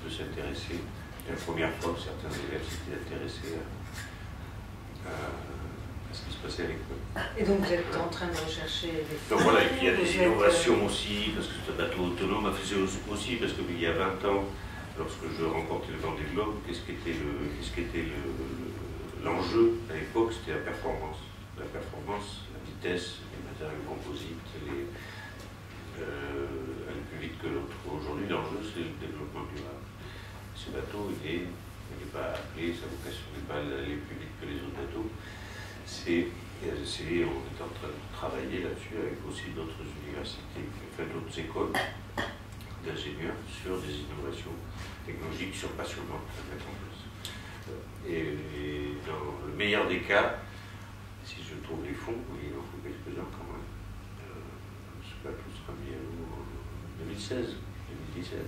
de s'intéresser. La première fois que certains élèves s'étaient intéressés à ce qui se passait avec eux. Et donc vous êtes en train de rechercher des... Donc voilà, et puis il y a des innovations aussi, parce que ce bateau autonome a fait aussi, parce qu'il y a 20 ans, lorsque je remportais le Vendée Globe, qu'est-ce qu'était l'enjeu à l'époque? C'était la performance. La performance, la vitesse, les matériaux composites, aller plus vite que l'autre. Aujourd'hui, l'enjeu, c'est le développement durable. Ce bateau, il n'est pas appelé, sa vocation n'est pas d'aller plus vite que les autres bateaux. On est en train de travailler là-dessus avec aussi d'autres universités, enfin d'autres écoles d'ingénieurs sur des innovations technologiques qui sont passionnantes à mettre en place. Et dans le meilleur des cas, si je trouve les fonds, il en faut quelques-uns quand même, 2016, 2017.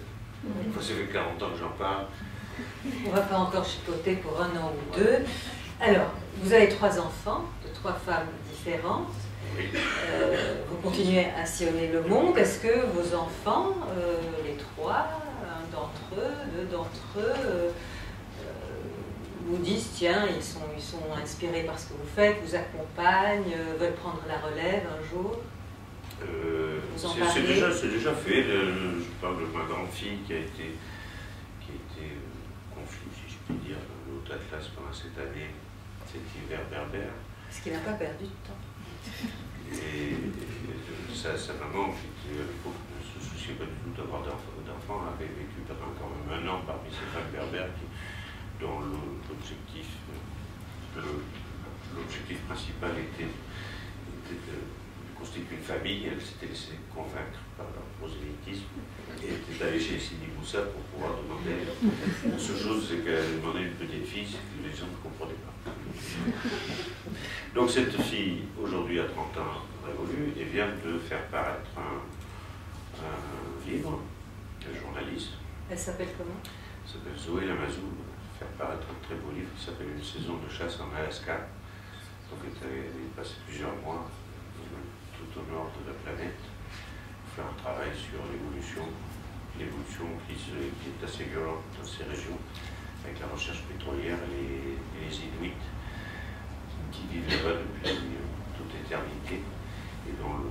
Enfin, ça fait 40 ans que j'en parle. On ne va pas encore chipoter pour 1 an ou 2. Alors, vous avez 3 enfants, de 3 femmes différentes. Oui. Vous continuez à sillonner le monde. Est-ce que vos enfants, les 3, un d'entre eux, 2 d'entre eux, vous disent, tiens, ils sont inspirés par ce que vous faites, vous accompagnent, veulent prendre la relève un jour? C'est déjà fait. Je parle de ma grande fille qui a été confuse, si je puis dire, dans l'autre Atlas pendant cette année, cet hiver berbère. Parce qu'il n'a pas perdu de temps. Et sa maman, qui à l'époque ne se souciait pas du tout d'avoir d'enfants, avait vécu pendant quand même 1 an parmi ces femmes berbères dont l'objectif principal était de constituer une famille. Elle s'était laissée convaincre par leur prosélytisme et était allée chez Sidi Moussa pour pouvoir demander. La seule chose, c'est qu'elle demandait une petite fille, ce que les gens ne comprenaient pas. Donc cette fille, aujourd'hui à 30 ans, révolue, et vient de faire paraître un livre, un journaliste. Elle s'appelle comment? Elle s'appelle Zoé Lamazou, faire paraître un très beau livre qui s'appelle Une saison de chasse en Alaska. Donc elle est passée plusieurs mois tout au nord de la planète pour faire un travail sur l'évolution qui est assez violente dans ces régions, avec la recherche pétrolière et les Inuits qui vivent là-bas depuis toute éternité et dont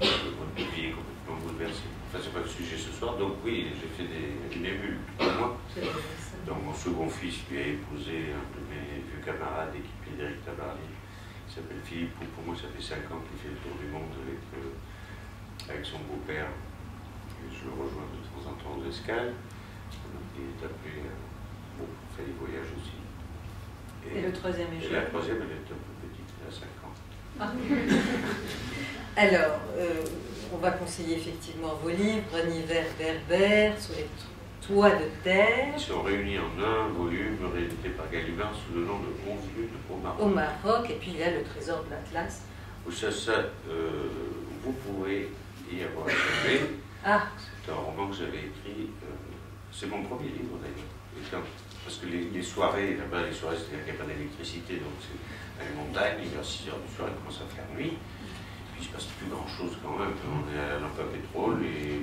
le mode de vie est complètement bouleversé. Enfin, c'est pas le sujet ce soir, donc oui, j'ai fait des bulles pour moi. Donc mon second fils lui a épousé un de mes vieux camarades équipés d'Éric Tabarly, qui s'appelle Philippe. Pour moi, ça fait 5 ans qu'il fait le tour du monde avec son beau-père. Je le rejoins de temps en temps aux escales. Il est appelé pour faire des voyages aussi. Et le troisième est jeune. La troisième, elle est un peu petite, elle a 5 ans. Ah. Alors, on va conseiller effectivement vos livres, Un hiver berbère, Sous les toits de terre. Ils sont réunis en un volume, réédité par Gallimard sous le nom de 11 lunes au Maroc. Au Maroc, et puis il y a Le trésor de l'Atlas. Vous pourrez y avoir échappé. Ah. C'est un roman que j'avais écrit, c'est mon premier livre d'ailleurs. Parce que les soirées, là-bas, c'est-à-dire qu'il n'y a pas d'électricité, donc c'est dans les montagnes, vers 6 heures du soir, il commence à faire nuit. Puis il ne se passe plus grand-chose quand même. On est à la lampe à pétrole et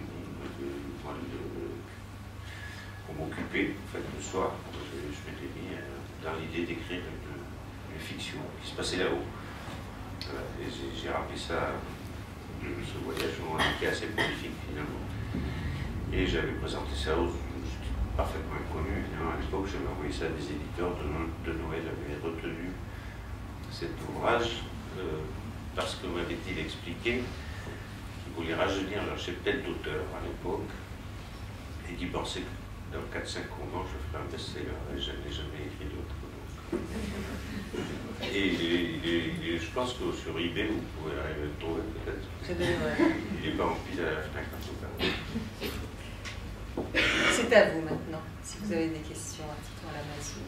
pour m'occuper, en fait, le soir, je m'étais mis dans l'idée d'écrire une fiction qui se passait là-haut. Voilà. Et j'ai rappelé ça de ce voyage qui est assez prolifique finalement. Et j'avais présenté ça aux parfaitement inconnu. À l'époque, j'avais envoyé ça à des éditeurs de Noël, avaient retenu cet ouvrage parce que m'avait-il expliqué qu'ils voulaient rajeunir leur cheptel d'auteur à l'époque et qu'ils pensaient que dans 4-5 romans, je ferais un best-seller et je n'ai jamais écrit d'autre. Et je pense que sur eBay, vous pouvez arriver à le trouver peut-être. Il n'est pas en pile à la FNAC en tout cas. C'est à vous maintenant, si vous avez des questions à Titon Lamazou.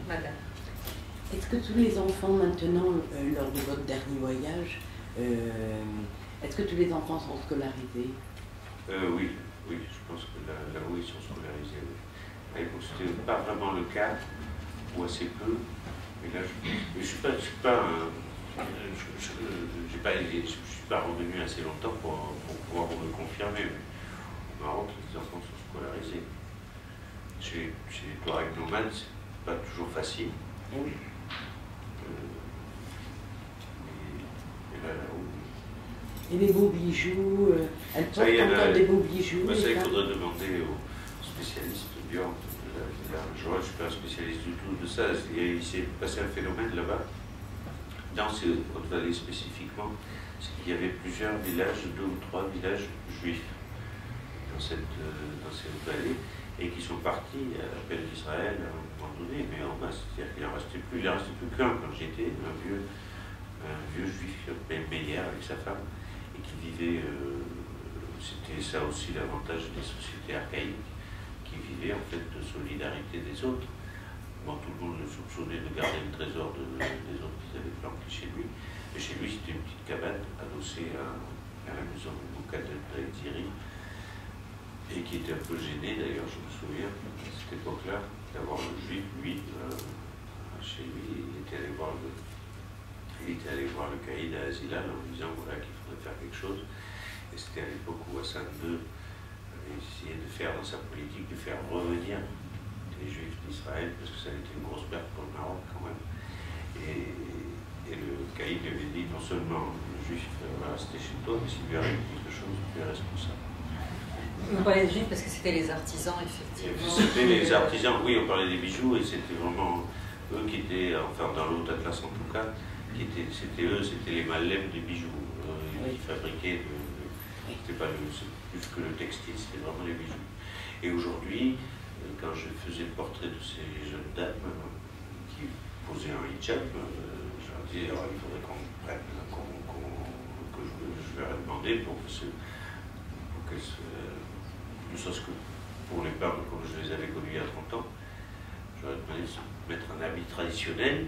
Madame. Est-ce que tous les enfants maintenant, lors de votre dernier voyage, est-ce que tous les enfants sont scolarisés? Oui, je pense que là où ils sont scolarisés, oui. À l'époque, c'était pas vraiment le cas, ou assez peu, mais là, je suis pas revenu assez longtemps pour pouvoir vous le confirmer, mais au Maroc, les enfants sont scolarisés. Chez les Touaregs nomades, c'est pas toujours facile. Oui. Mais là-haut. Et les beaux bijoux, elles portent encore des beaux bijoux. Ça, il faudrait demander aux spécialistes Björn. Je ne suis pas un spécialiste du tout de ça. Il s'est passé un phénomène là-bas, dans ces Hautes-Vallées spécifiquement, c'est qu'il y avait plusieurs villages, 2 ou 3 villages juifs dans ces Hautes-Vallées, et qui sont partis à l'appel d'Israël à un moment donné, mais en masse. C'est-à-dire qu'il n'en restait plus. Il n'en restait plus qu'un quand j'y étais, un vieux juif, Meyer, avec sa femme, et qui vivait, c'était ça aussi l'avantage des sociétés archaïques, qui vivaient en fait de solidarité des autres. Bon, tout le monde le soupçonnait de garder le trésor des autres qu'ils avaient planqué chez lui. Et chez lui, c'était une petite cabane adossée à la maison de Boukhadr Thierry, et qui était un peu gêné d'ailleurs, je me souviens, à cette époque-là, d'avoir le juif, lui, chez lui, il était allé voir le caïd à Azilal en lui disant voilà, qu'il faudrait faire quelque chose. Et c'était à l'époque où Hassan II avait essayé de faire dans sa politique, de faire revenir les juifs d'Israël, parce que ça avait été une grosse perte pour le Maroc quand même. Et le caïd lui avait dit non seulement le juif va rester chez toi, mais s'il lui arrive quelque chose, tu es responsable. On parlait des juifs parce que c'était les artisans, effectivement. C'était les artisans, oui, on parlait des bijoux, et c'était vraiment eux qui étaient, enfin dans l'Haute Atlas en tout cas, c'était les mallems des bijoux. Ils fabriquaient, c'était pas plus que le textile, c'était vraiment les bijoux. Et aujourd'hui, quand je faisais le portrait de ces jeunes dames qui posaient un hijab, je leur disais, alors, il faudrait qu'on prenne, que je leur ai demandé pour que ne serait-ce que pour les femmes comme je les avais connues il y a 30 ans, je leur ai demandé de se mettre un habit traditionnel,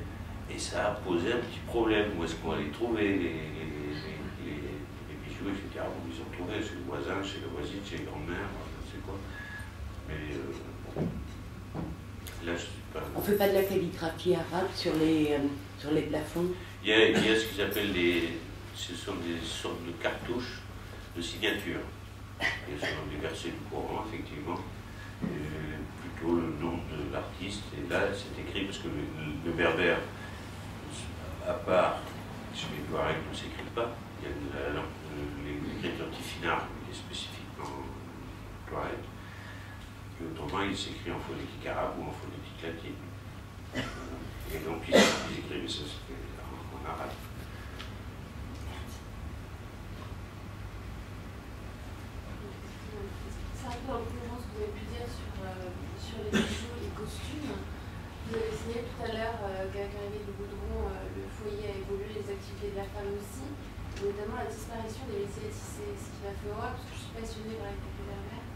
et ça a posé un petit problème. Où est-ce qu'on va les trouver, les bijoux, etc. Bon, ils ont trouvé chez le voisin, chez la voisine, chez les grands-mères, je sais quoi. Mais là, je suis pas... On ne fait pas de la calligraphie arabe sur les plafonds? Il y a ce qu'ils appellent ce sont des sortes de cartouches de signature. Et ce sont des versets du Coran, effectivement. Plutôt le nom de l'artiste. Et là, c'est écrit parce que le berbère, à part chez les Touaregs, ne s'écrit pas. Il y a l'écriture tifinagh, qui est spécifiquement Touareg. Et autrement, il s'écrit en phonétique arabe ou en phonétique latine. Et donc, ils écrivent ça en arabe. C'est un peu en concurrence ce que vous avez pu dire sur les bijoux et les costumes. Vous avez signé tout à l'heure qu'avec l'arrivée du goudron, le foyer a évolué, les activités de la femme aussi, notamment la disparition des métiers tissés, ce qui m'a fait horreur parce que je suis passionnée par les berbères.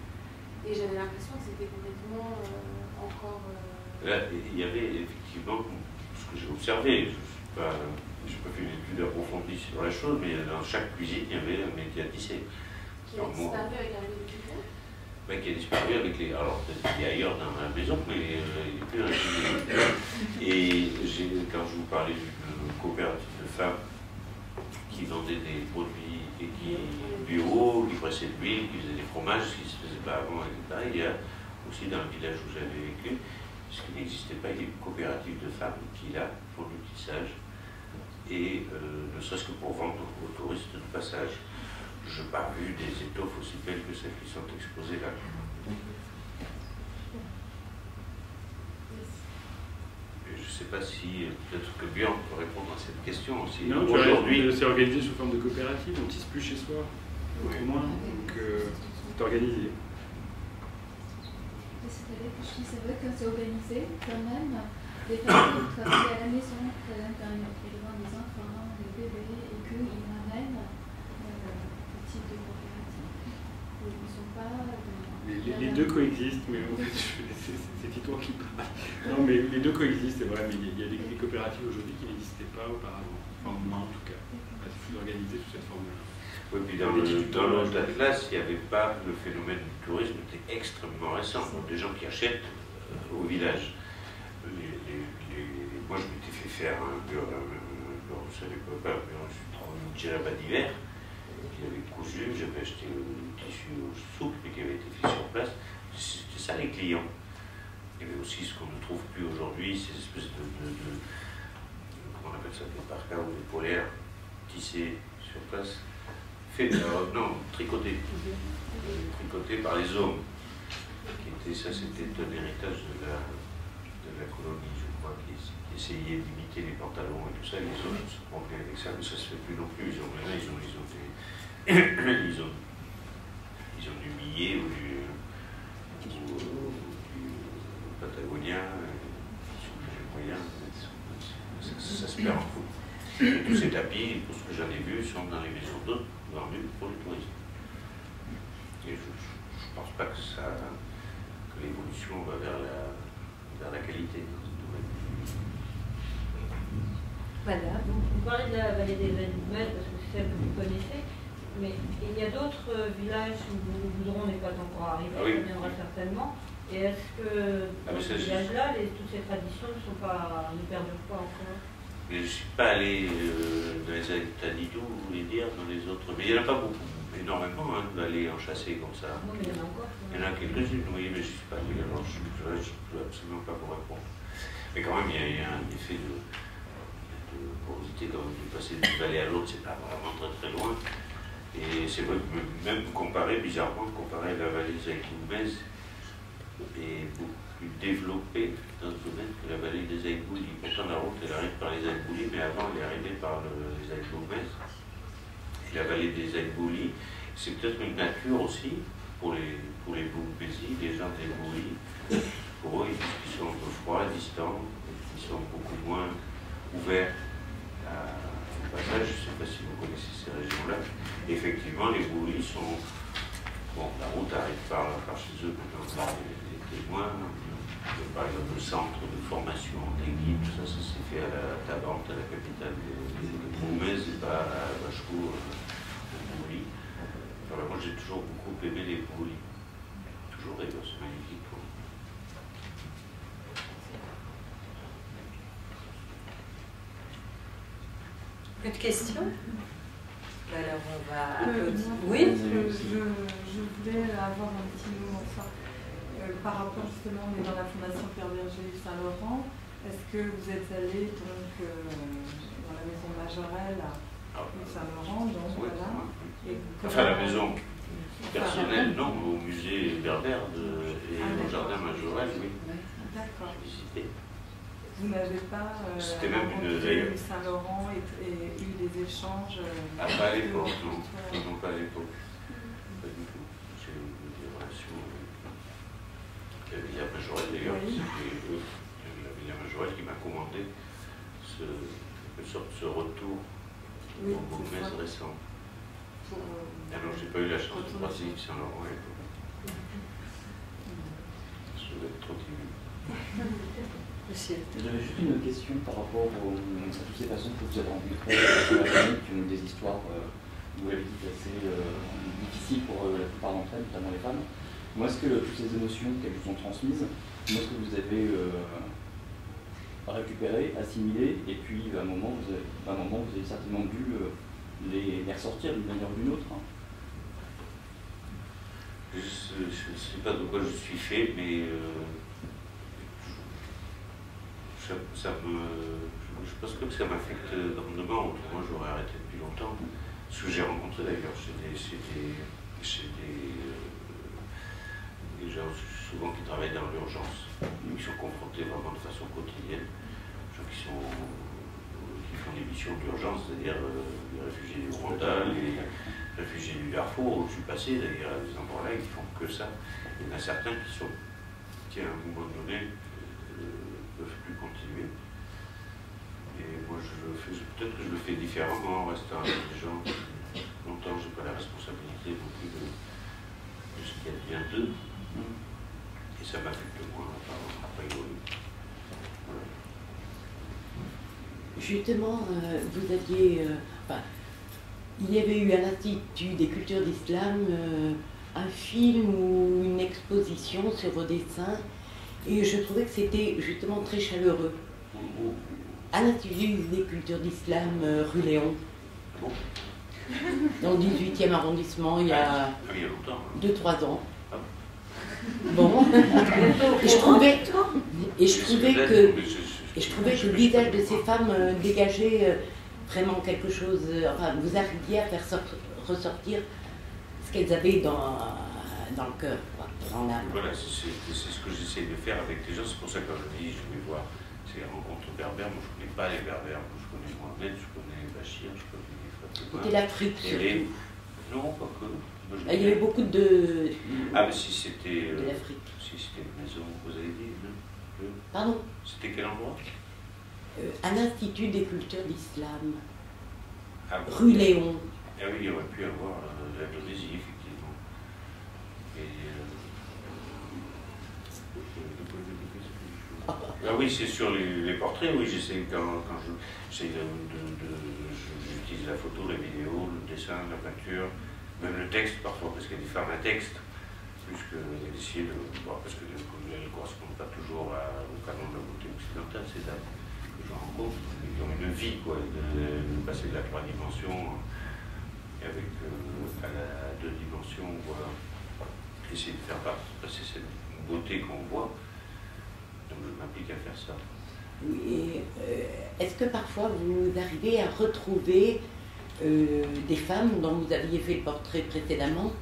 Et j'avais l'impression que c'était complètement encore... Là, il y avait effectivement, ce que j'ai observé, je n'ai pas fait une étude approfondie sur la chose, mais dans chaque cuisine, il y avait un métier à tisser. Qui a disparu avec l'arrivée du goudron? Qui a disparu avec les... Alors, peut-être qu'il est ailleurs dans la maison, mais il n'est plus dans la cuisine. Et quand je vous parlais d'une coopérative de femmes qui vendait des produits bio, qui pressaient de l'huile, qui faisaient des fromages, ce qui ne se faisait pas avant, etc. Il y a aussi dans le village où j'avais vécu, puisqu'il n'existait pas, il y a une coopérative de femmes qui, là, font du tissage, et ne serait-ce que pour vendre aux touristes de passage. Je n'ai pas vu des étoffes aussi belles que celles qui sont exposées là. Et je ne sais pas si, peut-être que Björn peut répondre à cette question aussi. Non, aujourd'hui, c'est organisé sous forme de coopérative, on ne tisse plus chez soi, au moins, donc c'est organisé. C'est vrai que c'est organisé quand même. Les familles qui travaillent à la maison, par exemple, devant des enfants, des bébés, et qu'ils ramènent type de coopérative. Ils ne sont pas... Les deux coexistent, mais en fait, c'est Tito qui parle. Non, mais les deux coexistent, c'est vrai, mais il y a des coopératives aujourd'hui qui n'existaient pas auparavant. Enfin, moins en tout cas. C'est plus organisé sous cette forme-là. Oui, puis dans l'Haute Atlas, il n'y avait pas le phénomène du tourisme, était extrêmement récent. Des gens qui achètent au village. Moi, je m'étais fait faire vous savez pas, une djellaba d'hiver qui avait cousu, j'avais acheté le tissu au souk, mais qui avait été fait sur place. C'était ça les clients. Il y avait aussi ce qu'on ne trouve plus aujourd'hui, ces espèces de comment on appelle ça, des parkas ou des polaires tissés sur place, tricotés par les hommes. Ça, c'était un héritage de la colonie, je crois, qui essayait d'imiter les pantalons et tout ça. Les hommes se promenaient avec ça, mais ça se fait plus non plus. Ils ont du millet ou du Patagonia, ça se perd en fou. Et tous ces tapis, pour ce que j'en ai vu, sont dans les maisons d'hôtes vendus pour les touristes. Et je ne pense pas que l'évolution va vers la qualité dans ce domaine. Madame. Vous parlez de la vallée des Animaux, parce que c'est celle que vous connaissez, mais il y a d'autres villages où le goudron n'est pas encore arrivé, Ah oui. ça viendra certainement. Et est-ce que dans ces villages-là, toutes ces traditions ne perdurent pas encore? Mais je ne suis pas allé dans les États-Unis, vous voulez dire, dans les autres. Mais il n'y en a pas beaucoup, énormément, hein, d'aller en chasser comme ça. Non, mais il y en a encore. Il y en a quelques-unes, oui, mais je ne suis pas allé. Alors je ne peux absolument pas vous répondre. Mais quand même, il y a un effet de porosité, quand même, de passer d'une vallée à l'autre, c'est pas vraiment très très loin. Et c'est vrai que même bizarrement, comparer la vallée des Aïkoumès est beaucoup plus développée dans ce domaine que la vallée des Aïkoulis. Pourtant, la route, elle arrive par les Aïkoulis, mais avant, elle est arrivée par les Aïkoumès. Et la vallée des Aïkoulis, c'est peut-être une nature aussi pour les Boubésis, les gens des Boulis. Pour eux, ils sont un peu froids, distants, ils sont beaucoup moins ouverts au passage. Je ne sais pas si vous connaissez ces régions-là. Effectivement, les Boulis sont... Bon, la route arrive par chez eux, maintenant, les témoins. Par exemple, le centre de formation des guides, tout ça s'est fait à la Tabante, à la capitale des Boumez, et pas à Bachkou, au Boulis. Alors, moi, j'ai toujours beaucoup aimé les Boulis. Toujours, d'ailleurs, c'est magnifique. Plus de questions? Alors on va applaudir. Oui, Oui. je voulais avoir un petit mot enfin, par rapport justement, on est dans la Fondation Pierre Berger Saint-Laurent. Est-ce que vous êtes allé donc dans la maison Majorelle à Saint-Laurent, donc Oui, voilà. Et enfin, la maison personnelle, non, au musée Berbère et au jardin Majorelle, oui. D'accord. Visité. Vous n'avez pas C'était même une rencontré Saint-Laurent et eu des échanges pas à l'époque, non. Non, pas à l'époque. Pas du tout. J'ai eu des relations avec la Villa Majorelle, d'ailleurs. Oui. C'était la Villa Majorelle qui m'a commandé ce retour au Boumez récent. Alors, j'ai pas eu la chance de croiser Yves Saint-Laurent à l'époque. Je devais être trop timide. J'avais juste une question par rapport à toutes ces personnes que vous avez rencontrées dans la famille qui ont des histoires, vous l'avez dit, assez difficiles pour la plupart d'entre elles, notamment les femmes. Moi, est-ce que toutes ces émotions qu'elles vous ont transmises, comment est-ce que vous avez récupéré, assimilé, et puis à un moment, vous avez certainement dû les ressortir d'une manière ou d'une autre, hein. Je ne sais pas de quoi je suis fait, mais je pense que ça m'affecte grandement, autrement j'aurais arrêté depuis longtemps. Ce que j'ai rencontré d'ailleurs chez des gens souvent qui travaillent dans l'urgence, qui sont confrontés vraiment de façon quotidienne, des gens qui font des missions d'urgence, c'est-à-dire les réfugiés du Rwanda, les réfugiés du Darfour, où je suis passé d'ailleurs à des endroits-là, ils ne font que ça. Il y en a certains qui à un moment donné, ne peuvent plus continuer. Et moi, peut-être que je le fais différemment en restant avec des gens. Longtemps, je n'ai pas la responsabilité non plus de ce qu'il y a d'eux. Et ça m'affecte moins, a priori. Voilà. Justement, vous aviez... il y avait eu à l'Institut des cultures d'islam un film ou une exposition sur vos dessins. Et je trouvais que c'était justement très chaleureux. À l'Institut des cultures d'islam, rue Léon. Bon. Dans le 18e arrondissement, il y a 2-3 ans. Ah. Bon. Et je trouvais que le visage de ces femmes dégageait vraiment quelque chose. Enfin, vous arriviez à faire ressortir ce qu'elles avaient dans le cœur. Voilà, c'est ce que j'essaie de faire avec les gens. C'est pour ça que quand je dis, je vais voir ces rencontres berbères. Moi, je ne connais pas les berbères. Moi, je connais Mohamed, je connais Bachir, je connais Fatima. C'était l'Afrique, surtout. Non, pas que. Il y avait beaucoup de... Ah, mais si c'était... de l'Afrique. Si c'était une maison, vous avez dit, non? Pardon? C'était quel endroit? À l'Institut des cultures d'islam. Ah, rue Léon. Ah oui, il y aurait pu avoir l'Indonésie, effectivement. Et Ah oui, c'est sur les portraits, oui, j'essaie quand j'utilise la photo, la vidéo, le dessin, la peinture, même le texte parfois, parce qu'il y a des femmes à texte, plus que d'essayer de... Bon, parce qu'elles ne correspondent pas toujours au canon de la beauté occidentale, ces dames que je rencontre, qui ont une vie, quoi, de passer de la 3 dimensions avec à la 2 dimensions, voilà. Essayer de faire passer cette beauté qu'on voit. Donc je m'applique à faire ça. Oui, est-ce que parfois vous arrivez à retrouver des femmes dont vous aviez fait le portrait précédemment?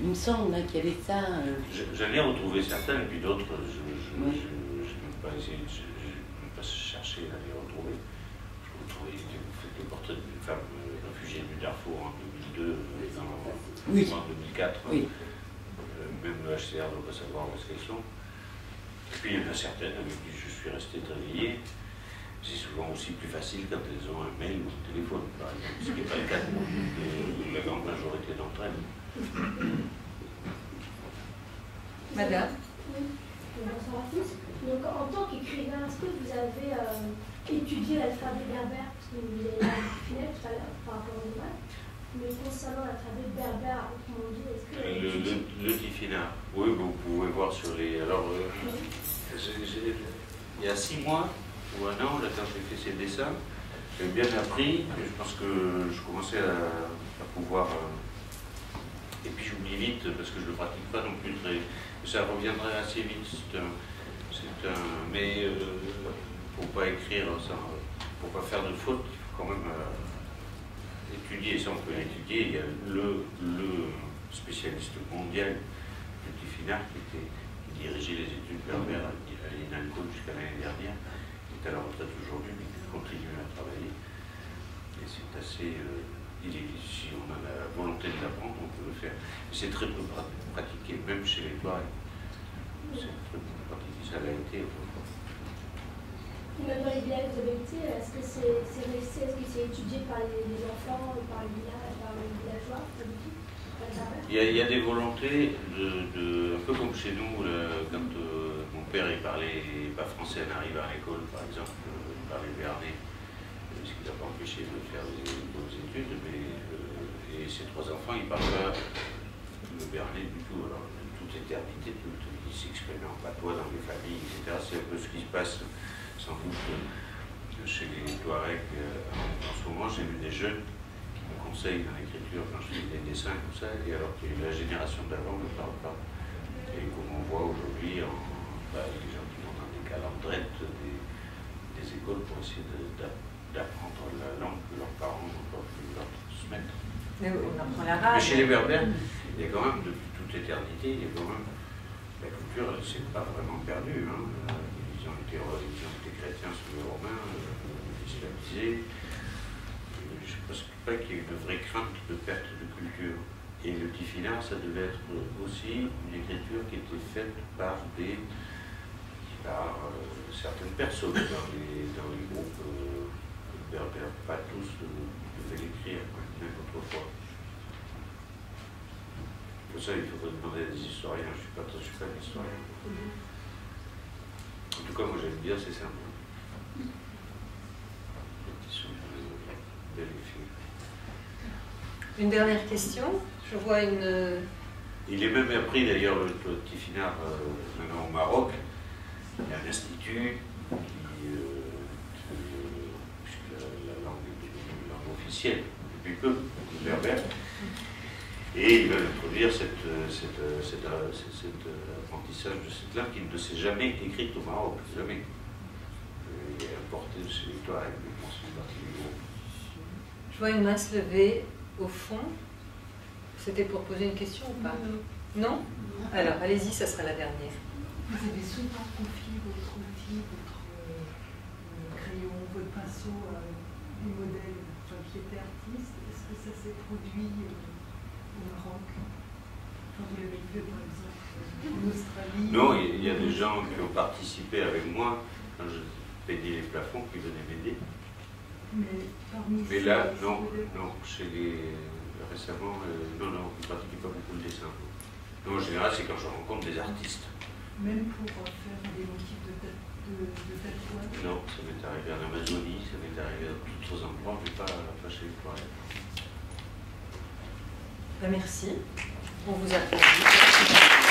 Il me semble qu'il y avait ça. J'en ai retrouvé certains, et puis d'autres, je n'ai même pas essayé, je n'ai pas cherché à les retrouver. Je retrouvais le portrait d'une femme réfugiée du Darfour en 2002, en 2004. Oui. Même le HCR ne doit pas savoir où est-ce qu'elles sont. Et puis il y en a certaines avec qui je suis resté très lié. C'est souvent aussi plus facile quand elles ont un mail ou un téléphone, par exemple, ce qui n'est pas le cas de la grande majorité d'entre elles. Madame? Oui, bonsoir à tous. Donc, en tant qu'écrivain, est-ce que vous avez étudié l'alphabet berbère? Parce que vous avez défini tout à l'heure par rapport aux images. Mais concernant l'alphabet berbère, autrement dit, est-ce que... Le Tifina, oui, vous pouvez voir sur les... Alors, il y a 6 mois ou 1 an, là, quand j'ai fait ces dessins, j'ai bien appris, je pense que je commençais à pouvoir... et puis j'oublie vite, parce que je ne le pratique pas non plus très... Ça reviendrait assez vite, mais pour ne pas écrire, pour ne pas faire de faute, il faut quand même... étudier, ça on peut l'étudier. Il y a le spécialiste mondial du Tifina qui dirigeait les études berbères à l'INALCO jusqu'à l'année dernière, qui est à la retraite aujourd'hui, mais qui continue à travailler. Et c'est assez... si on a la volonté de l'apprendre, on peut le faire. C'est très peu pratiqué, même chez les Touaregs. C'est très peu pratiqué, ça l'a été autrefois. Même dans les villages où vous avez été, est-ce que c'est étudié par les enfants, par les villageois? Il y a des volontés, un peu comme chez nous, quand mon père parlait pas français en arrivant à l'école, par exemple, il parlait béarnais, ce qui n'a pas empêché de faire des bonnes études, et ses 3 enfants, ils ne parlent pas le béarnais du tout. Alors, toute éternité, ils s'expriment en patois dans les familles, etc. C'est un peu ce qui se passe sans doute chez les Touaregs en ce moment. J'ai vu des jeunes qui me conseillent dans l'écriture quand je fais des dessins comme ça, et alors que la génération d'avant ne parle pas. Et comme on voit aujourd'hui, les gens qui vont dans des calendrettes des écoles pour essayer d'apprendre la langue que leurs parents n'ont pas pu leur transmettre. Mais on apprend l'arabe. Mais chez les Berbères, il y a quand même, depuis toute éternité, il y a quand même, la culture, elle ne s'est pas vraiment perdue. Hein. Ils ont été chrétiens sous les Romains, islamisés. Je ne pense pas qu'il y ait une vraie crainte de perte de culture. Et le Tifina, ça devait être aussi une écriture qui était faite par certaines personnes dans les groupes berbères. Pas tous devaient l'écrire, même autrefois. Pour ça, il faudrait demander à des historiens. Je ne suis pas un historien. En tout cas, moi j'aime bien ces symboles. Une dernière question. Je vois une... Il est même appris d'ailleurs le Tifina maintenant au Maroc. Il y a un institut puisque la langue est devenue une langue officielle depuis peu, le berbère. Et il va introduire cet apprentissage de cette langue qui ne s'est jamais écrite au Maroc, jamais. Il est importé de chez les Touaregs, mais bon, c'est une partie du groupe. Je vois une main se lever au fond. C'était pour poser une question ou pas? Non? Alors, allez-y, ça sera la dernière. Vous avez souvent confié votre outil, votre crayon, votre pinceau à des modèles qui étaient artistes. Est-ce que ça s'est produit au Maroc? Quand vous l'avez fait, par exemple, en Australie? Non, il y a des gens qui ont participé avec moi quand je peignais les plafonds qui venaient m'aider. Mais là, non, récemment, non, on ne pratique pas beaucoup le dessin. Non, en général, c'est quand je rencontre des artistes même pour faire des motifs de tatouage? Non, ça m'est arrivé en Amazonie, ça m'est arrivé dans d'autres endroits, mais pas chez les Florian. Merci. On vous applaudit.